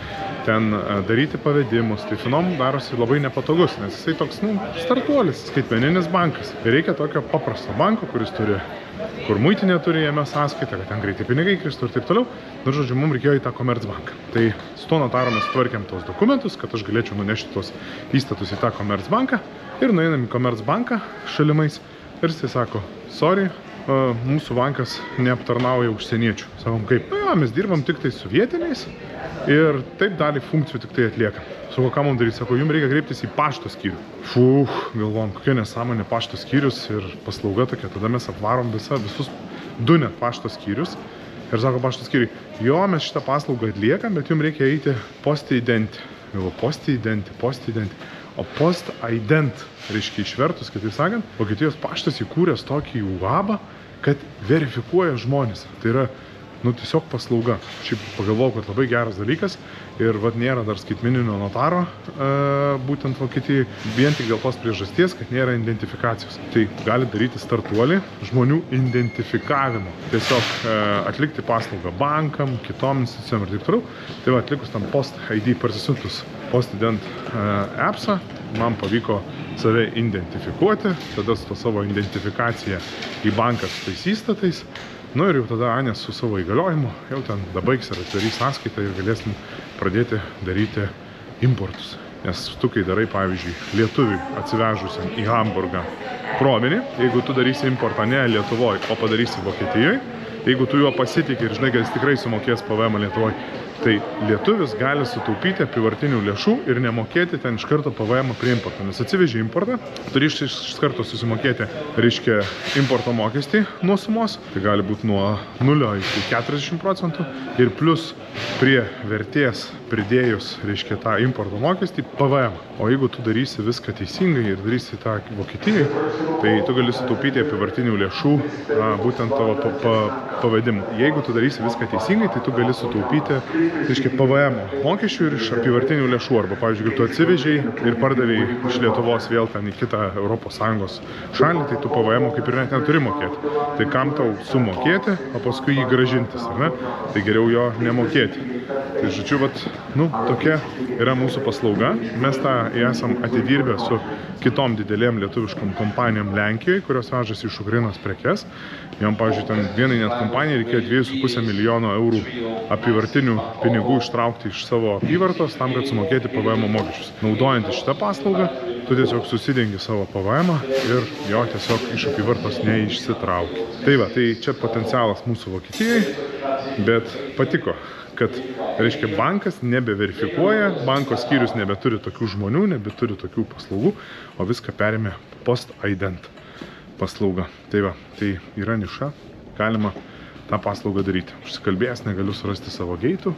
Speaker 1: ten daryti pavedimus. Tai Finom darosi labai nepatogus, nes jisai toks, startuolis, skaitmeninis bankas. Ir reikia tokio paprasto banko, kuris turi, kur muitinė turi jame sąskaitą, kad ten greitai pinigai kristų ir taip toliau. Ir žodžiu, mums reikėjo į tą Commerzbanką. Tai su to notaru mes tvarkėm tos dokumentus, kad aš galėčiau nunešti tos įstatus į tą Commerzbanką. Ir nueinam į Commerzbanką šalimais. Ir jisai sako, sorry, mūsų bankas neaptarnauja užsieniečių. Sakom, kaip? Mes dirbam tik tai su vietiniais ir taip dalį funkcijų tik tai atliekam. Sako, ką mums daryti? Sako, jums reikia kreiptis į pašto skyrių. Galvom, kokia nesąmonė pašto skyrius ir paslauga tokia. Tada mes apvarom visus 2 net pašto skyrius. Ir sako pašto skyriui, jo, mes šitą paslaugą atliekam, bet jums reikia eiti posti identi. Galvo, posti identi. O post-ident, reiškia išvertus, kitaip sakant, Vokietijos paštas įkūręs tokį UABą, kad verifikuoja žmonės. Tai yra, tiesiog paslauga. Šiaip pagalvojau, kad labai geras dalykas ir nėra dar skaitmeninio notaro būtent Vokietijai, vien tik dėl tos priežasties, kad nėra identifikacijos. Tai gali daryti startuolį žmonių identifikavimo. Tiesiog atlikti paslaugą bankam, kitom institucijom ir taip toliau. Tai atlikus tam post-ID parsisiuntus post-ident appsą, man pavyko save identifikuoti, tada su to savo identifikacija į banką su tais įstatais. Ir jau tada Anė su savo įgaliojimu jau ten dabaigs ir atverys sąskaitą ir galėsim pradėti daryti importus. Nes tu, kai darai, pavyzdžiui, lietuviui atsivežusiam į Hamburgą krovinį, jeigu tu darysi importą ne Lietuvoje, o padarysi Vokietijoje, jeigu tu juo pasitikė ir žinai, kad jis tikrai sumokės PVM Lietuvoje, tai lietuvis gali sutaupyti apyvartinių lėšų ir nemokėti ten iš karto PVM prie importo. Nes atsiveži importą, turi iš karto susimokėti, reiškia, importo mokestį nuo sumos, tai gali būti nuo 0 iki 40% ir plus prie vertės pridėjus, reiškia, tą importo mokestį PVM. O jeigu tu darysi viską teisingai ir darysi tą Vokietijai, tai tu gali sutaupyti apyvartinių lėšų būtent tavo pavedimu. Jeigu tu darysi viską teisingai, tai tu gali sutaupyti, reiškia, PVM mokesčių ir iš apyvartinių lėšų. Arba, pavyzdžiui, jeigu tu atsivežiai ir pardavėjai iš Lietuvos vėl ten į kitą ES šalį, tai tu PVM kaip ir net neturi mokėti. Tai kam tau sumokėti, o paskui jį grąžintis, ar ne? Tai geriau jo nemokėti. Tai žodžiu, tokia yra mūsų paslauga. Mes tą esam atidirbę su kitom didelėm lietuviškom kompanijom Lenkijoje, kurios vežasi iš Ukrainos prekes. Jom, pavyzdžiui, ten vienai net kompanijai reikėjo 2,5 milijono eurų apyvartinių pinigų ištraukti iš savo apyvartos tam, kad sumokėti PVM mokesčius. Naudojant šitą paslaugą, tu tiesiog susidengi savo PVM ir jo tiesiog iš apyvartos neišsitrauki. Tai čia potencialas mūsų Vokietijai, bet patiko, kad, reiškia, bankas nebeverifikuoja, banko skyrius nebeturi tokių žmonių, nebeturi tokių paslaugų, o viską perėmė post-ident paslauga. Tai yra niša, galima tą paslaugą daryti. Užsikalbėjęs negaliu surasti savo geitų,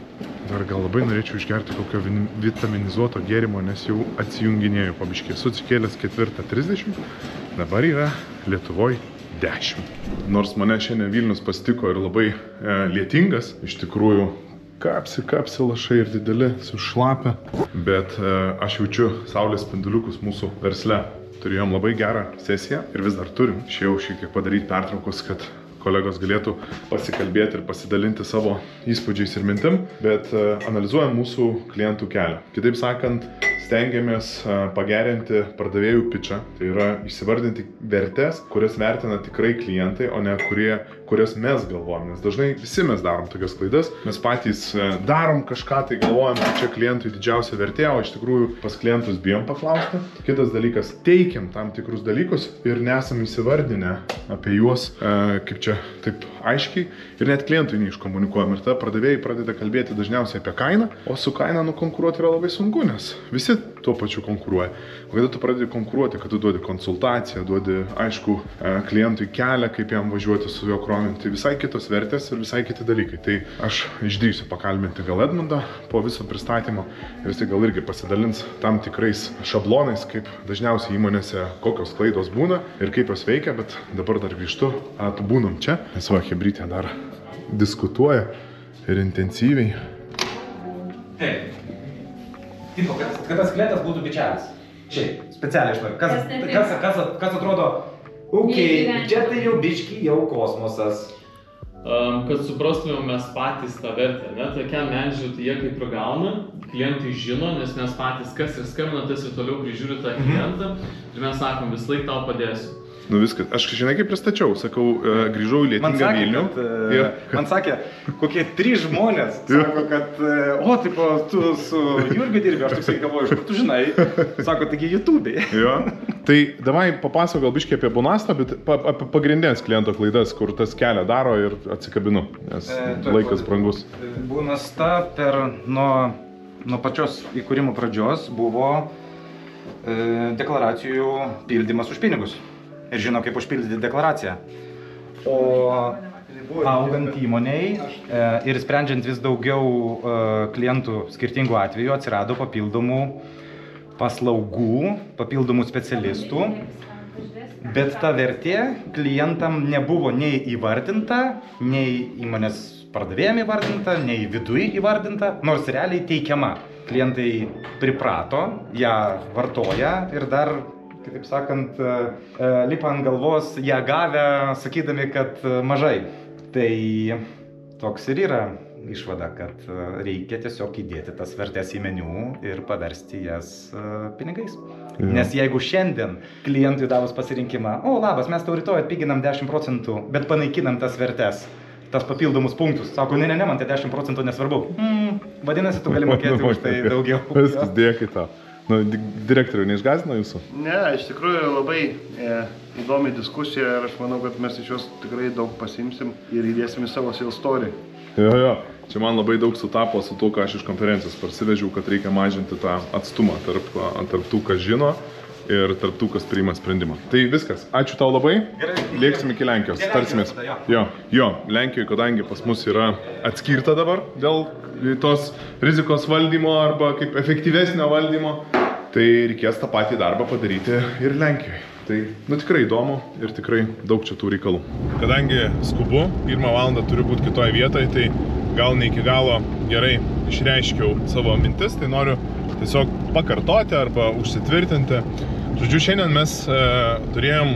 Speaker 1: dar gal labai norėčiau išgerti kokio vitaminizuoto gėrimo, nes jau atsijunginėjau pabiškį. Esu atsikėlęs 4:30, dabar yra Lietuvoje 10. Nors mane šiandien Vilnius pasitiko ir labai lietingas, iš tikrųjų kapsi lašai ir dideli, sušlapę, bet aš jaučiu saulės spinduliukus mūsų versle. Turėjom labai gerą sesiją ir vis dar turim. Išėjau šiek tiek padaryti pertraukus, kad kolegos galėtų pasikalbėti ir pasidalinti savo įspūdžiais ir mintim, bet analizuojam mūsų klientų kelią. Kitaip sakant, stengiamės pagerinti pardavėjų pitchą, tai yra išsivardinti vertės, kurias vertina tikrai klientai, o ne kurias mes galvojam. Nes dažnai visi mes darom tokias klaidas, mes patys darom kažką, tai galvojam, kad čia klientui didžiausia vertė, o iš tikrųjų pas klientus bijom paklausti. Kitas dalykas, teikiam tam tikrus dalykus ir nesam įsivardinę apie juos, kaip čia taip aiškiai, ir net klientui neiškomunikuojam. Ir tada pardavėjai pradeda kalbėti dažniausiai apie kainą, o su kaina konkuruoti yra labai sunku, nes visi tuo pačiu konkuruoja. O kada tu pradedi konkuruoti, kad tu duodi konsultaciją, duodi aišku klientui kelią, kaip jam važiuoti su jo kroviniu, tai visai kitos vertės ir visai kiti dalykai. Tai aš išdrįsiu pakalbinti gal Edmundą po viso pristatymo ir jis gal irgi pasidalins tam tikrais šablonais, kaip dažniausiai įmonėse kokios klaidos būna ir kaip jos veikia, bet dabar dar grįžtu, būnam čia, nes va, Hebrytė dar diskutuoja ir intensyviai.
Speaker 4: Taip. Tipo, kad tas klientas būtų bičialis. Šiaip, specialiai aš noriu. Kas atrodo, biudžetai jau biški, jau kosmosas.
Speaker 5: Kad suprastumėm mes patys tą vertę, ne? Tokiam menedžiui tai jie kaip pragauna, klientai žino, nes mes patys kas ir skambina, tas ir toliau prižiūri tą klientą ir mes sakom, vis laik tau padėsiu.
Speaker 1: Nu viskas, aš žinai kaip pristačiau, sakau, grįžau į lietingą Vilnių.
Speaker 4: Man sakė, kokie 3 žmonės, sako, kad, tipo, tu su Jurgiu dirbi, aš taip galvoju, iš kur tu žinai, sako, taigi YouTube'ai.
Speaker 1: Jo, tai davai papasakok gal biškį apie Bonastą, bet apie pagrindinės kliento klaidas, kur tas kelią daro ir atsikabinu, nes laikas brangus.
Speaker 4: Bonasta nuo pačios įkūrimo pradžios buvo deklaracijų pildymas už pinigus. Ir žino, kaip užpildyti deklaraciją. O augant įmoniai ir sprendžiant vis daugiau klientų skirtingų atvejų, atsirado papildomų paslaugų, papildomų specialistų, bet ta vertė klientam nebuvo nei įvardinta, nei įmonės pardavėjam įvardinta, nei viduje įvardinta, nors realiai teikiama. Klientai priprato, ją vartoja ir dar, kitaip sakant, lipa ant galvos ją gavę, sakydami, kad mažai. Tai toks ir yra išvada, kad reikia tiesiog įdėti tas vertės į meniu ir paversti jas pinigais. Ja. Nes jeigu šiandien klientui davus pasirinkimą, labas, mes tau rytoj atpiginam 10%, bet panaikinam tas vertės, tas papildomus punktus. Sako, ne, man tai 10% nesvarbu. Vadinasi, tu gali mokėti už tai daugiau.
Speaker 1: Viskas, dėkui tau. Direktorių neišgąsdino jūsų?
Speaker 6: Ne, iš tikrųjų labai įdomi diskusija ir aš manau, kad mes iš jos tikrai daug pasimsim ir įdėsim į savo sales story.
Speaker 1: Jo. Čia man labai daug sutapo su to, ką aš iš konferencijos parsivežiau, kad reikia mažinti tą atstumą tarp tų, kas žino ir tarp tų, kas priima sprendimą. Tai viskas. Ačiū tau labai. Lėksim iki Lenkijos. Tarsimės. Jo. Lenkijoje, kadangi pas mus yra atskirta dabar dėl tos rizikos valdymo arba kaip efektyvesnio valdymo, tai reikės tą patį darbą padaryti ir Lenkijoje. Tai, tikrai įdomu ir tikrai daug čia tų reikalų. Kadangi skubu, 1 valandą turiu būti kitoje vietoje, tai gal ne iki galo gerai išreiškiau savo mintis, tai noriu tiesiog pakartoti arba užsitvirtinti. Žodžiu, šiandien mes turėjom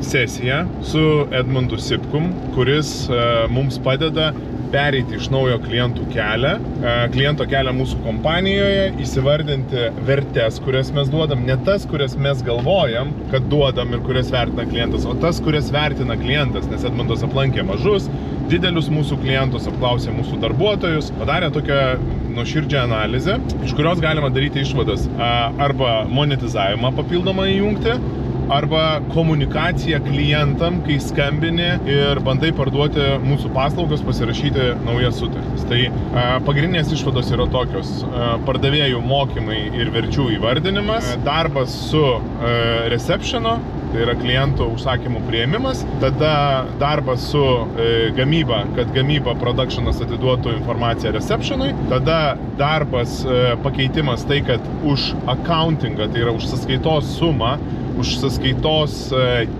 Speaker 1: sesiją su Edmundu Sipkum, kuris mums padeda pereiti iš naujo klientų kelią mūsų kompanijoje, įsivardinti vertes, kurias mes duodam, ne tas, kurias mes galvojam, kad duodam ir kurias vertina klientas, o tas, kurias vertina klientas, nes Edmundas aplankė mažus, didelius mūsų klientus, apklausė mūsų darbuotojus, padarė tokią nuoširdžią analizę, iš kurios galima daryti išvadas arba monetizavimą papildomą įjungti, arba komunikacija klientam, kai skambini ir bandai parduoti mūsų paslaugas, pasirašyti naujas sutartis. Tai pagrindinės išvados yra tokios: pardavėjų mokymai ir verčių įvardinimas, darbas su receptionu, tai yra klientų užsakymų priėmimas, tada darbas su gamyba, kad gamyba productionas atiduotų informaciją receptionui, tada darbas pakeitimas tai, kad už accountingą, tai yra už sąskaitos sumą, už sąskaitos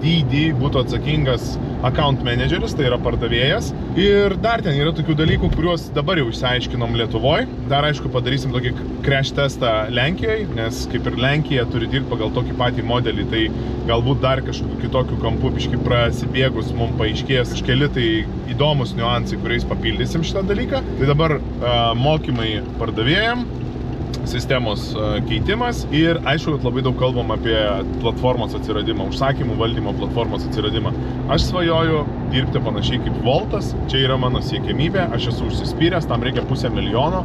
Speaker 1: dydį būtų atsakingas account manageris, tai yra pardavėjas. Ir dar ten yra tokių dalykų, kuriuos dabar jau išsiaiškinom Lietuvoje. Dar aišku padarysim tokį crash testą Lenkijoje, nes kaip ir Lenkija turi dirbti pagal tokį patį modelį, tai galbūt dar kažkokiu kitokiu kampu biškį prasibėgus mums paaiškės keli tai įdomus niuansai, kuriais papildysim šitą dalyką. Tai dabar mokymai pardavėjam, sistemos keitimas ir aišku, kad labai daug kalbam apie platformos atsiradimą, užsakymų valdymo platformos atsiradimą. Aš svajoju dirbti panašiai kaip Voltas, čia yra mano siekiamybė, aš esu užsispyręs, tam reikia 500 000.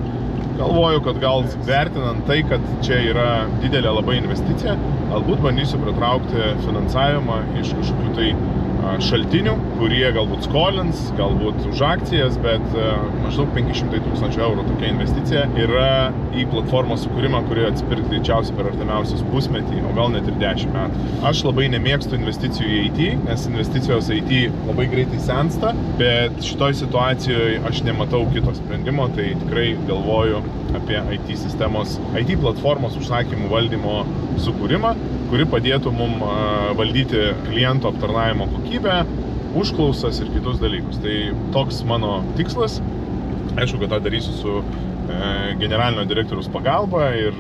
Speaker 1: Galvoju, kad gal vertinant tai, kad čia yra didelė labai investicija, galbūt bandysiu pritraukti finansavimą iš kažkokių tai šaltinių, kurie galbūt skolins, galbūt už akcijas, bet maždaug 500 000 eurų tokia investicija yra į platformos sukūrimą, kuri atsipirks greičiausiai per artimiausius pusmetį, o gal net ir 10 metų. Aš labai nemėgstu investicijų į IT, nes investicijos IT labai greitai sensta, bet šitoj situacijoje aš nematau kito sprendimo, tai tikrai galvoju apie IT sistemos, IT platformos užsakymų valdymo sukūrimą, kuri padėtų mum valdyti kliento aptarnavimo kokybę, užklausas ir kitus dalykus. Tai toks mano tikslas. Aišku, kad tą darysiu su generalinio direktoriaus pagalba ir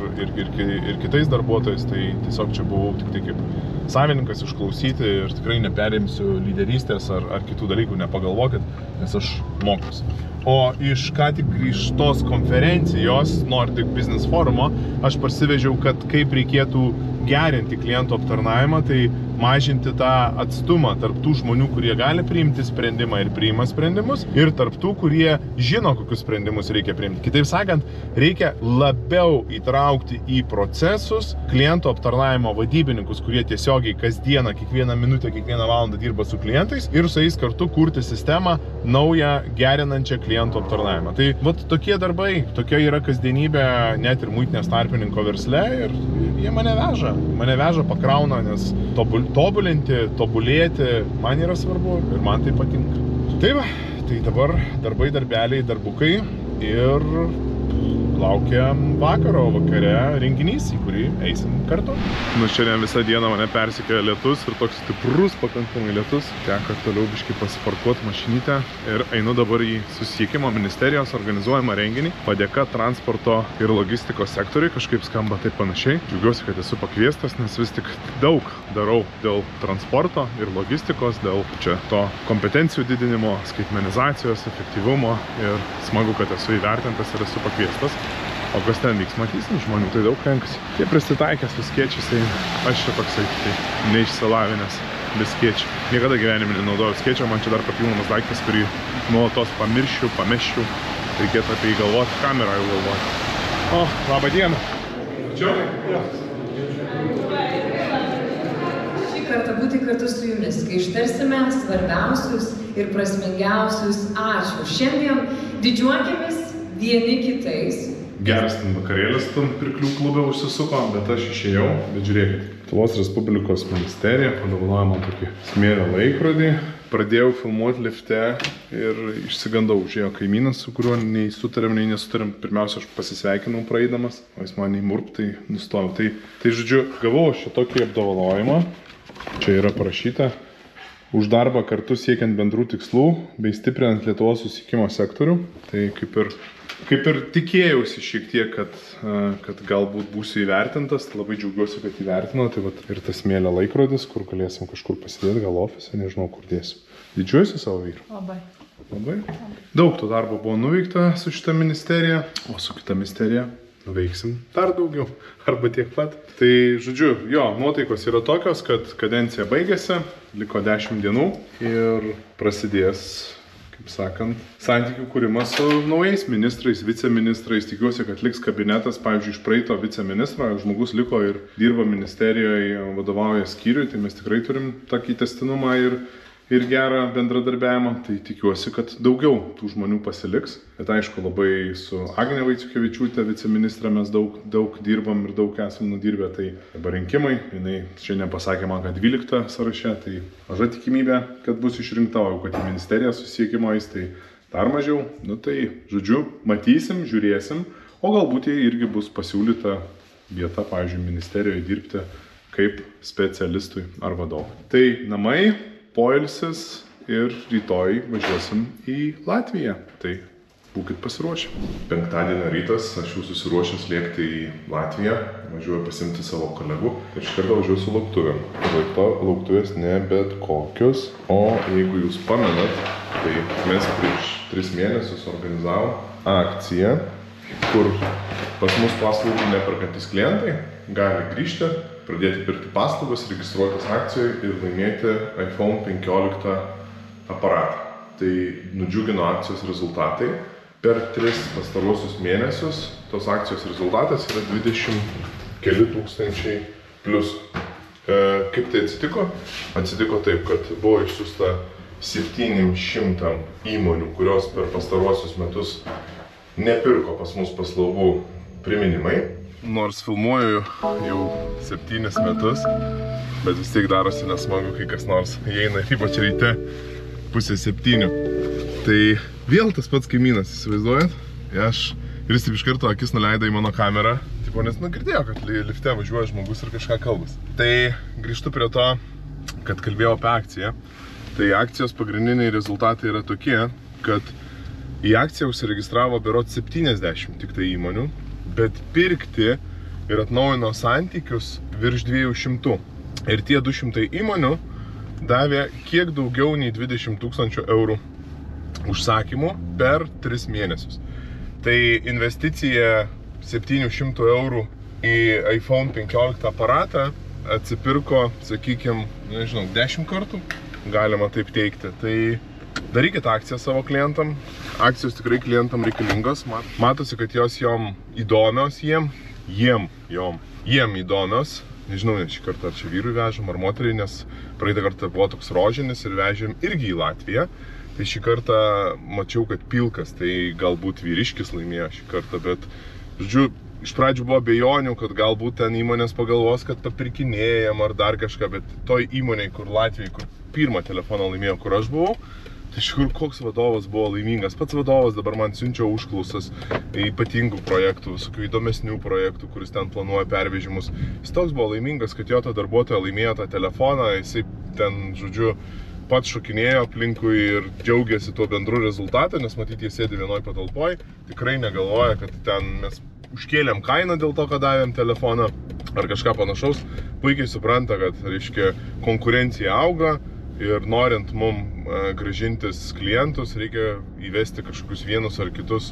Speaker 1: kitais darbuotojais, tai tiesiog čia buvau tik tai kaip savininkas išklausyti ir tikrai neperimsiu lyderystės ar kitų dalykų, nepagalvokit, nes aš mokiausi. O iš ką tik grįžtos konferencijos Nordic Business Forumo aš parsivežiau, kad kaip reikėtų gerinti klientų aptarnavimą, tai mažinti tą atstumą tarp tų žmonių, kurie gali priimti sprendimą ir priima sprendimus, ir tarp tų, kurie žino, kokius sprendimus reikia priimti. Kitaip sakant, reikia labiau įtraukti į procesus klientų aptarnavimo vadybininkus, kurie tiesiogiai kasdieną, kiekvieną minutę, kiekvieną valandą dirba su klientais ir su jais kartu kurti sistemą naują, gerinančią klientų aptarnavimą. Tai vat tokie darbai, tokia yra kasdienybė net ir muitinės tarpininko versle ir jie mane veža, pakrauna, nes tobulinti, tobulėti man yra svarbu ir man tai patinka. Tai va, tai dabar darbai, darbeliai, darbukai ir laukia vakare renginys, į kurį eisim kartu. Nu, šiandien visą dieną mane persikėlė lietus ir toks stiprus pakankamai lietus. Teko toliau biškai pasiparkuoti mašinytę ir einu dabar į susisiekimo ministerijos organizuojamą renginį. Padėka transporto ir logistikos sektoriui, kažkaip skamba taip panašiai. Džiaugiuosi, kad esu pakviestas, nes vis tik daug darau dėl transporto ir logistikos, dėl čia to kompetencijų didinimo, skaitmenizacijos, efektyvumo ir smagu, kad esu įvertintas ir esu pakviestas. O kas ten vyks, matysim, žmonių tai daug renkasi. Tie prisitaikęs su skėčiais, tai aš čia toksai neišsilavinęs be skėčių. Niekada gyvenime nenaudoju skėčio, man čia dar papildomas daiktas, kurį nuolatos pamesčiau. Reikėtų apie jį galvoti, kamerą jau galvoti. O, labą dieną. Ačiū.
Speaker 7: Šį kartą būti kartu su jumis, kai ištarsime svarbiausius ir prasmingiausius ačiū. Šiandien didžiuokimės vieni kitais.
Speaker 1: Geras ten vakarėlis tam pirklių klube užsisuko, bet aš išėjau. Bet žiūrėkit, Lietuvos Respublikos ministerija padovanojo man tokį smėlio laikrodį. Pradėjau filmuoti lifte ir išsigandau. Užėjo kaimynas, su kuriuo nei sutarėm, nei nesutarėm. Pirmiausia, aš pasisveikinau praeidamas, o jis man nei murp, tai nustojau. Tai žodžiu, gavau aš šitokį apdovanojimą. Čia yra parašyta: už darbą kartu siekiant bendrų tikslų bei stiprinant Lietuvos susisiekimo sektorių. Tai kaip ir tikėjausi šiek tiek, kad galbūt būsiu įvertintas. Labai džiaugiuosi, kad įvertino. Tai vat ir tas smėlio laikrodis, kur galėsim kažkur pasidėti, gal ofise, nežinau, kur dėsiu. Didžiuosi savo vyru? Labai. Daug to darbo buvo nuveikta su šita ministerija, o su kita ministerija nuveiksim dar daugiau, arba tiek pat. Tai, žodžiu, jo, nuotaikos yra tokios, kad kadencija baigėsi, liko 10 dienų ir prasidės, kaip sakant, santykių kūrimas su naujais ministrais, viceministrais. Tikiuosi, kad liks kabinetas, pavyzdžiui, iš praeito viceministro, žmogus liko ir dirba ministerijoje, vadovauja skyriui, tai mes tikrai turim tokį tęstinumą ir gerą bendradarbiavimą. Tai tikiuosi, kad daugiau tų žmonių pasiliks. Bet aišku, labai su Agne Vaiciukevičiūte, viceministrė, mes daug dirbam ir daug esam nudirbę. Tai dabar rinkimai, jinai šiandien pasakė man, kad 12 sąraše, tai maža tikimybė, kad bus išrinkta, o kad į ministeriją susisiekimo eis, tai dar mažiau. Nu tai, žodžiu, matysim, žiūrėsim, o galbūt jai irgi bus pasiūlyta vieta, pavyzdžiui, ministerijoje dirbti kaip specialistui ar vadovui. Tai namai, poilsis ir rytoj važiuosim į Latviją. Tai būkit pasiruošę. Penktadienio rytas, aš jau susiruošęs lėkti į Latviją, važiuoju pasimti savo kolegų ir iš karto važiuoju su lauktuvėm. Lauktuvės ne bet kokios, o jeigu jūs pamenat, tai mes prieš 3 mėnesius organizavom akciją, kur pas mus paslaugų neperkantys klientai gali grįžti, pradėti pirkti paslaugas, registruotis akcijoje ir laimėti iPhone 15 aparatą. Tai nudžiugino akcijos rezultatai. Per 3 pastaruosius mėnesius tos akcijos rezultatas yra 20 keli tūkstančiai pliusų. Kaip tai atsitiko? Atsitiko taip, kad buvo išsiųsta 700 įmonių, kurios per pastaruosius metus nepirko pas mus paslaugų priminimai. Nors filmuoju jau 7 metus, bet vis tiek darosi nesmagu, kai kas nors įeina, ypač ryte 6:30. Tai vėl tas pats kaimynas, įsivaizduojat? Ir jis taip iš karto akis nuleido į mano kamerą, nes girdėjo, kad lifte važiuoja žmogus ir kažką kalbas. Tai grįžtu prie to, kad kalbėjau apie akciją. Tai akcijos pagrindiniai rezultatai yra tokie, kad į akciją užsiregistravo berods 70 tik tai įmonių, bet pirkti ir atnaujino santykius virš 200. Ir tie 200 įmonių davė kiek daugiau nei 20 000 eurų užsakymų per 3 mėnesius. Tai investicija 700 eurų į iPhone 15 aparatą atsipirko, sakykime, nežinau, 10 kartų, galima taip teikti. Tai darykit akciją savo klientam. Akcijos tikrai klientam reikalingos. Matosi, kad jos jom įdomios, jiem įdomios. Nežinau, šį kartą ar čia vyrui vežam, ar moteriai, nes praeitą kartą buvo toks rožinis ir vežėm irgi į Latviją. Tai šį kartą mačiau, kad pilkas, tai galbūt vyriškis laimėjo šį kartą, bet, žodžiu, iš pradžių buvo abejonių, kad galbūt ten įmonės pagalvos, kad papirkinėjam ar dar kažką, bet toj įmonėj, kur Latvijai, kur pirmą telefoną laimėjo, kur aš buvau, Tai iš tikrųjų, koks vadovas buvo laimingas. Pats vadovas dabar man siunčia užklausas ypatingų projektų, visokių įdomesnių projektų, kuris ten planuoja pervežimus. Jis toks buvo laimingas, kad jo ta darbuotoja laimėjo tą telefoną, jisai ten, žodžiu, pats šokinėjo aplinkui ir džiaugiasi tuo bendru rezultatą, nes matyti, jie sėdi vienoj patalpoj, tikrai negalvoja, kad ten mes užkėlėm kainą dėl to, kad davėm telefoną ar kažką panašaus. Puikiai supranta, kad, reiškia, konkurencija auga ir norint mum grąžintis klientus, reikia įvesti kažkokius vienus ar kitus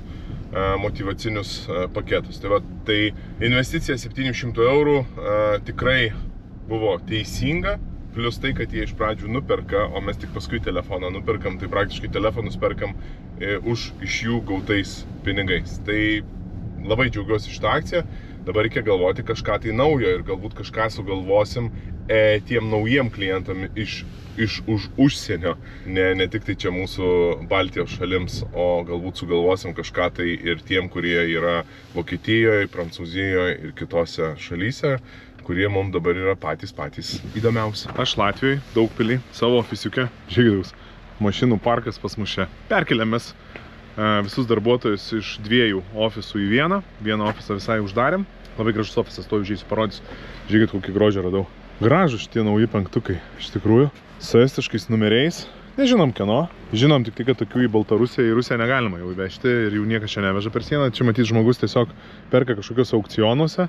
Speaker 1: motyvacinius paketus. Tai investicija 700 eurų tikrai buvo teisinga, plius tai, kad jie iš pradžių nuperka, o mes tik paskui telefoną nuperkam, tai praktiškai telefonus perkam iš jų gautais pinigais. Tai labai džiaugiuosi šitą akciją. Dabar reikia galvoti kažką tai naujo ir galbūt kažką sugalvosim tiem naujiem klientam iš už užsienio, ne tik tai čia mūsų Baltijos šalims, o galbūt sugalvosim kažką tai ir tiem, kurie yra Vokietijoje, Prancūzijoje ir kitose šalyse, kurie mums dabar yra patys įdomiausi. Aš Latvijoje, Daugpily, savo ofisiuke, žiūrėjus, mašinų parkas pas mus čia. Perkeliamės visus darbuotojus iš 2 ofisų į vieną ofisą visai uždarėm. Labai gražus ofisas, to užėsiu parodysiu. Žiūrėkit, kokį grožį radau. Gražus šitie nauji penktukai, iš tikrųjų, su estiškais numeriais. Nežinom kieno, žinom tik tai, kad tokių į Baltarusiją, į Rusiją negalima jau įvežti ir jų niekas čia neveža per sieną. Čia matyti žmogus tiesiog perka kažkokios aukcionuose.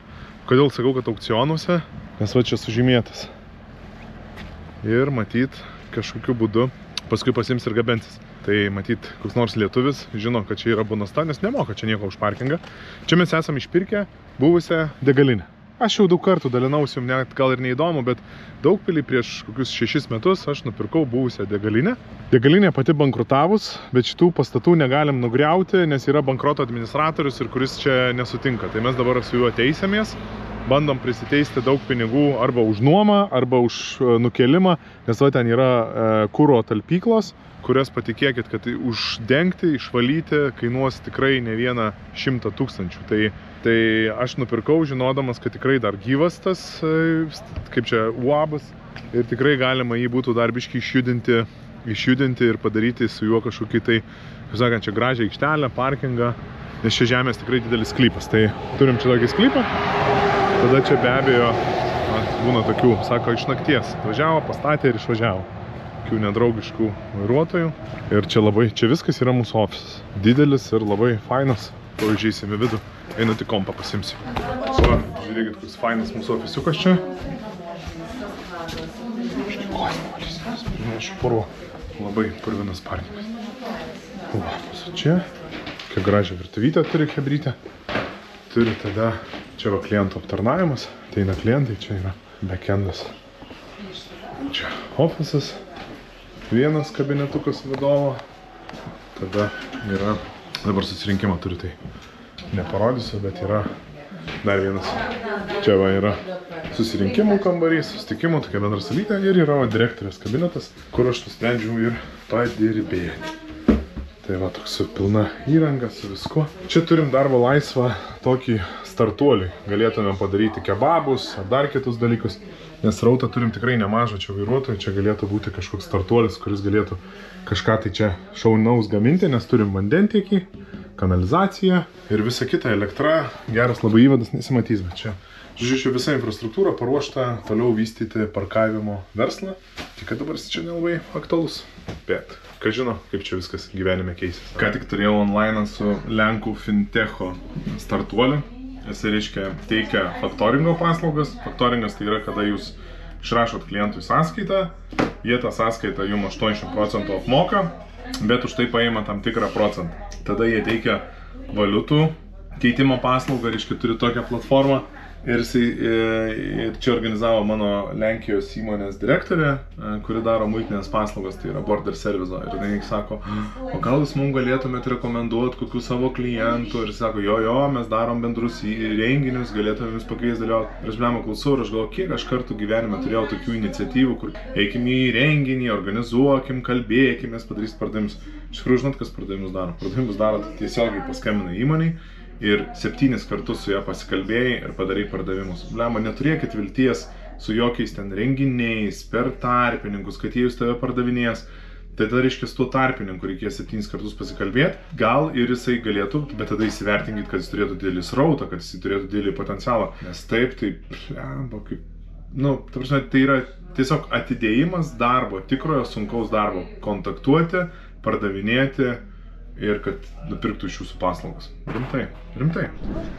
Speaker 1: Kodėl sakau, kad aukcionuose? Nes va čia sužymėtas. Ir matyt, kažkokiu būdu paskui pasims ir gabensis. Tai matyt, koks nors lietuvis žino, kad čia yra bonasta, nes nemoka čia nieko už parkingą. Čia mes esame išpirkę buvusią degalinę. Aš jau daug kartų dalinausi, jums net gal ir neįdomu, bet Daugpily prieš kokius 6 metus aš nupirkau buvusią degalinę. Degalinė pati bankrutavus, bet šitų pastatų negalim nugriauti, nes yra bankroto administratorius ir kuris čia nesutinka. Tai mes dabar su juo teisėmės, bandom prisiteisti daug pinigų arba už nuomą, arba už nukėlimą, nes va ten yra kuro talpyklos, kurias patikėkit, kad uždengti, išvalyti kainuos tikrai ne vieną 100 000. Tai aš nupirkau, žinodamas, kad tikrai dar gyvas tas, kaip čia, uabas, ir tikrai galima jį būtų dar biškį išjudinti ir padaryti su juo kažkokį tai, kaip sakant, čia gražią aikštelę, parkingą, nes čia žemės tikrai didelis sklypas. Tai turim čia tokį sklypą, tada čia be abejo būna tokių, sako, iš nakties važiavo, pastatė ir išvažiavo. Tokių nedraugiškų vairuotojų. Ir čia viskas yra mūsų ofisas. Didelis ir labai fainas. To užeisim į vidų. Einu tik kompą pasimsiu. Va, žiūrėkit, koks fainas mūsų ofisiukas čia. Štai kosmolis. Nešu purvo. Labai purvinas parkingas. Va, čia. Kokią gražią virtuvytę turi chebrytę. Turi tada, čia va klientų aptarnavimas. Ateina klientai, čia yra backendas. Čia ofisas. Vienas kabinetukas vadovo. Tada yra, dabar susirinkimą turiu, tai neparodysiu, bet yra dar vienas. Čia va yra susirinkimų kambarys, susitikimų, tokia bendra salytė ir yra direktorės kabinetas, kur aš nusprendžiau ir padirbėti. Tai va, toks su pilna įranga, su viskuo. Čia turim darbo laisvą tokį startuolį. Galėtume padaryti kebabus ar dar kitus dalykus. Nes rautą turim tikrai nemažą čia vairuotojų. Čia galėtų būti kažkoks startuolis, kuris galėtų kažką tai čia šaunaus gaminti, nes turim vandentiekį, kanalizaciją ir visa kita, elektra. Geras labai įvadas, nesimatys, bet čia. Žodžiu, visa infrastruktūra paruošta toliau vystyti parkavimo verslą. Tik kad dabar čia nelabai aktualus. Bet, ką žino, kaip čia viskas gyvenime keisis. Ką tik turėjau online su Lenkų Fintecho startuoliu. Jis, reiškia, teikia faktoringo paslaugas. Faktoringas tai yra, kada jūs išrašot klientui sąskaitą, jie tą sąskaitą jums 80% apmoka, bet už tai paima tam tikrą procentą. Tada jie teikia valiutų keitimo paslaugą, reiškia, turi tokią platformą. Ir čia organizavo mano Lenkijos įmonės direktorė, kuri daro muitinės paslaugas, tai yra Border Service. Ir jinai sako, o gal jūs mums galėtumėte rekomenduoti kokių savo klientų? Ir sako, jo, mes darom bendrus renginius, galėtume jums pakviesti dalyvauti. Ir aš blemo klausau ir aš galvoju, kiek aš kartų gyvenime turėjau tokių iniciatyvų, kur eikim į renginį, organizuokim, kalbėkim, mes padarysim pardavimus. Iš tikrųjų, žinot, kas pardavimus daro? Pardavimus daro tiesiogiai paskambina įmoniai. Ir 7 kartus su ją pasikalbėjai ir padarai pardavimus. Blema, neturėkit vilties su jokiais ten renginiais, per tarpininkus, kad jie jūs tave pardavinės. Tai tada reiškia, su tuo tarpininku reikės 7 kartus pasikalbėti, gal ir jisai galėtų, bet tada įsivertinkit, kad jis turėtų didelį srautą, kad jis turėtų didelį potencialą. Nes taip, tai, kaip, ta prasme, tai yra tiesiog atidėjimas darbo, tikrojo sunkaus darbo, kontaktuoti, pardavinėti ir kad nupirktų iš jūsų paslaugas. Rimtai.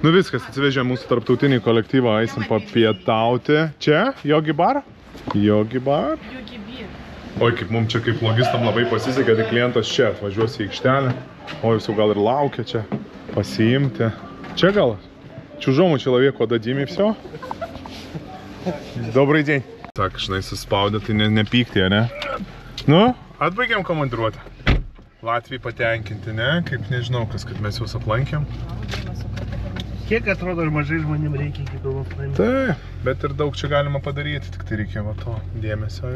Speaker 1: Nu viskas, atsivežė mūsų tarptautinį kolektyvą, eisim papietauti. Čia, Yogi Bar? Yogi Bar? Oi, kaip mums čia kaip logistam labai pasisekė, tai klientas čia atvažiuos į aikštelę. O jūs jau gal ir laukia čia pasiimti. Čia gal? Чужому человеку дадим и все. Добрый день. Так, žinai, suspaudė, tai nepykti, ne? Nu, atbaigėm komandiruotę. Latvijai patenkinti, ne? Kaip nežinau, kas, kad mes juos aplankėm.
Speaker 6: Kiek atrodo ir mažai žmonėm reikia iki pilnos.
Speaker 1: Taip, bet ir daug čia galima padaryti, tik tai reikia va to dėmesio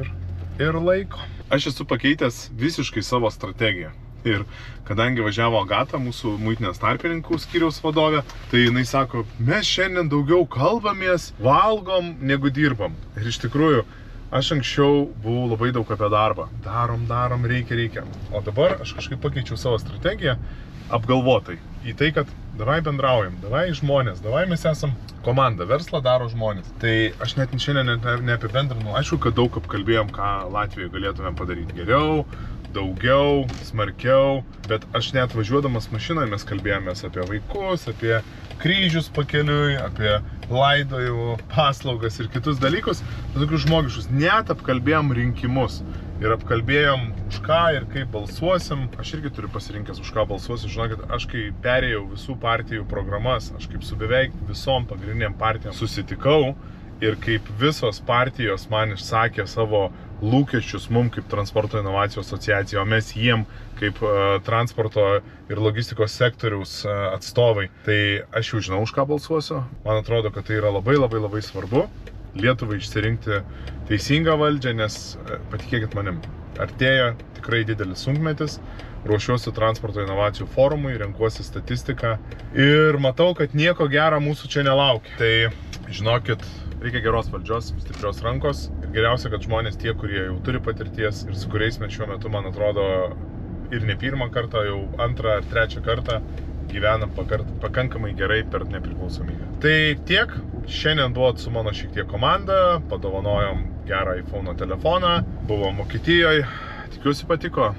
Speaker 1: ir laiko. Aš esu pakeitęs visiškai savo strategiją. Ir kadangi važiavo Agata, mūsų muitinės tarpininkų skyriaus vadovė, tai jinai sako, mes šiandien daugiau kalbamės, valgom, negu dirbam. Ir iš tikrųjų, aš anksčiau buvau labai daug apie darbą. Darom, reikia. O dabar aš kažkaip pakeičiau savo strategiją apgalvotai. Į tai, kad davai bendraujam, davai žmonės, davai mes esam komanda, verslą daro žmonės. Tai aš net šiandien neapibendrinu. Aišku, kad daug apkalbėjom, ką Latvijoje galėtumėm padaryti geriau, daugiau, smarkiau, bet aš net važiuodamas mašinoje mes kalbėjomės apie vaikus, apie kryžius pakeliui, apie laidojų paslaugas ir kitus dalykus, tokius žmogiškus. Net apkalbėjom rinkimus ir apkalbėjom už ką ir kaip balsuosim. Aš irgi turiu pasirinkęs už ką balsuosiu. Žinokit, aš kai perėjau visų partijų programas, aš kaip su beveik visom pagrindiniam partijom susitikau ir kaip visos partijos man išsakė savo lūkesčius mum kaip transporto inovacijų asociacija, o mes jiem kaip transporto ir logistikos sektoriaus atstovai. Tai aš jau žinau, už ką balsuosiu. Man atrodo, kad tai yra labai svarbu Lietuvai išsirinkti teisingą valdžią, nes patikėkit manim, artėja tikrai didelis sunkmetis. Ruošiuosi transporto inovacijų forumui, renkuosi statistiką ir matau, kad nieko gero mūsų čia nelaukia. Tai žinokit, reikia geros valdžios, stiprios rankos ir geriausia, kad žmonės tie, kurie jau turi patirties ir su kuriais mes šiuo metu, man atrodo, ir ne pirmą kartą, jau antrą ar trečią kartą gyvenam pakankamai gerai per nepriklausomybę. Tai tiek, šiandien buvot su mano šiek tiek komanda, padovanojom gerą iPhone telefoną, buvom Vokietijoje, tikiuosi patiko.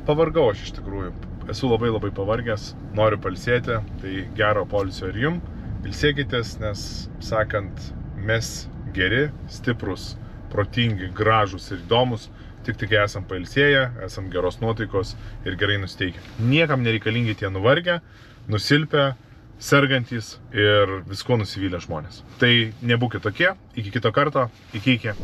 Speaker 1: Pavargau aš iš tikrųjų, esu labai pavargęs, noriu pailsėti, tai gero poilsio ir jum. Ilsėkitės, nes, sakant, mes geri, stiprus, protingi, gražūs ir įdomus, tik esam pailsėję, esam geros nuotaikos ir gerai nusteikę. Niekam nereikalingi tie nuvargę, nusilpę, sergantys ir visko nusivylę žmonės. Tai nebūkit tokie, iki kito karto, iki.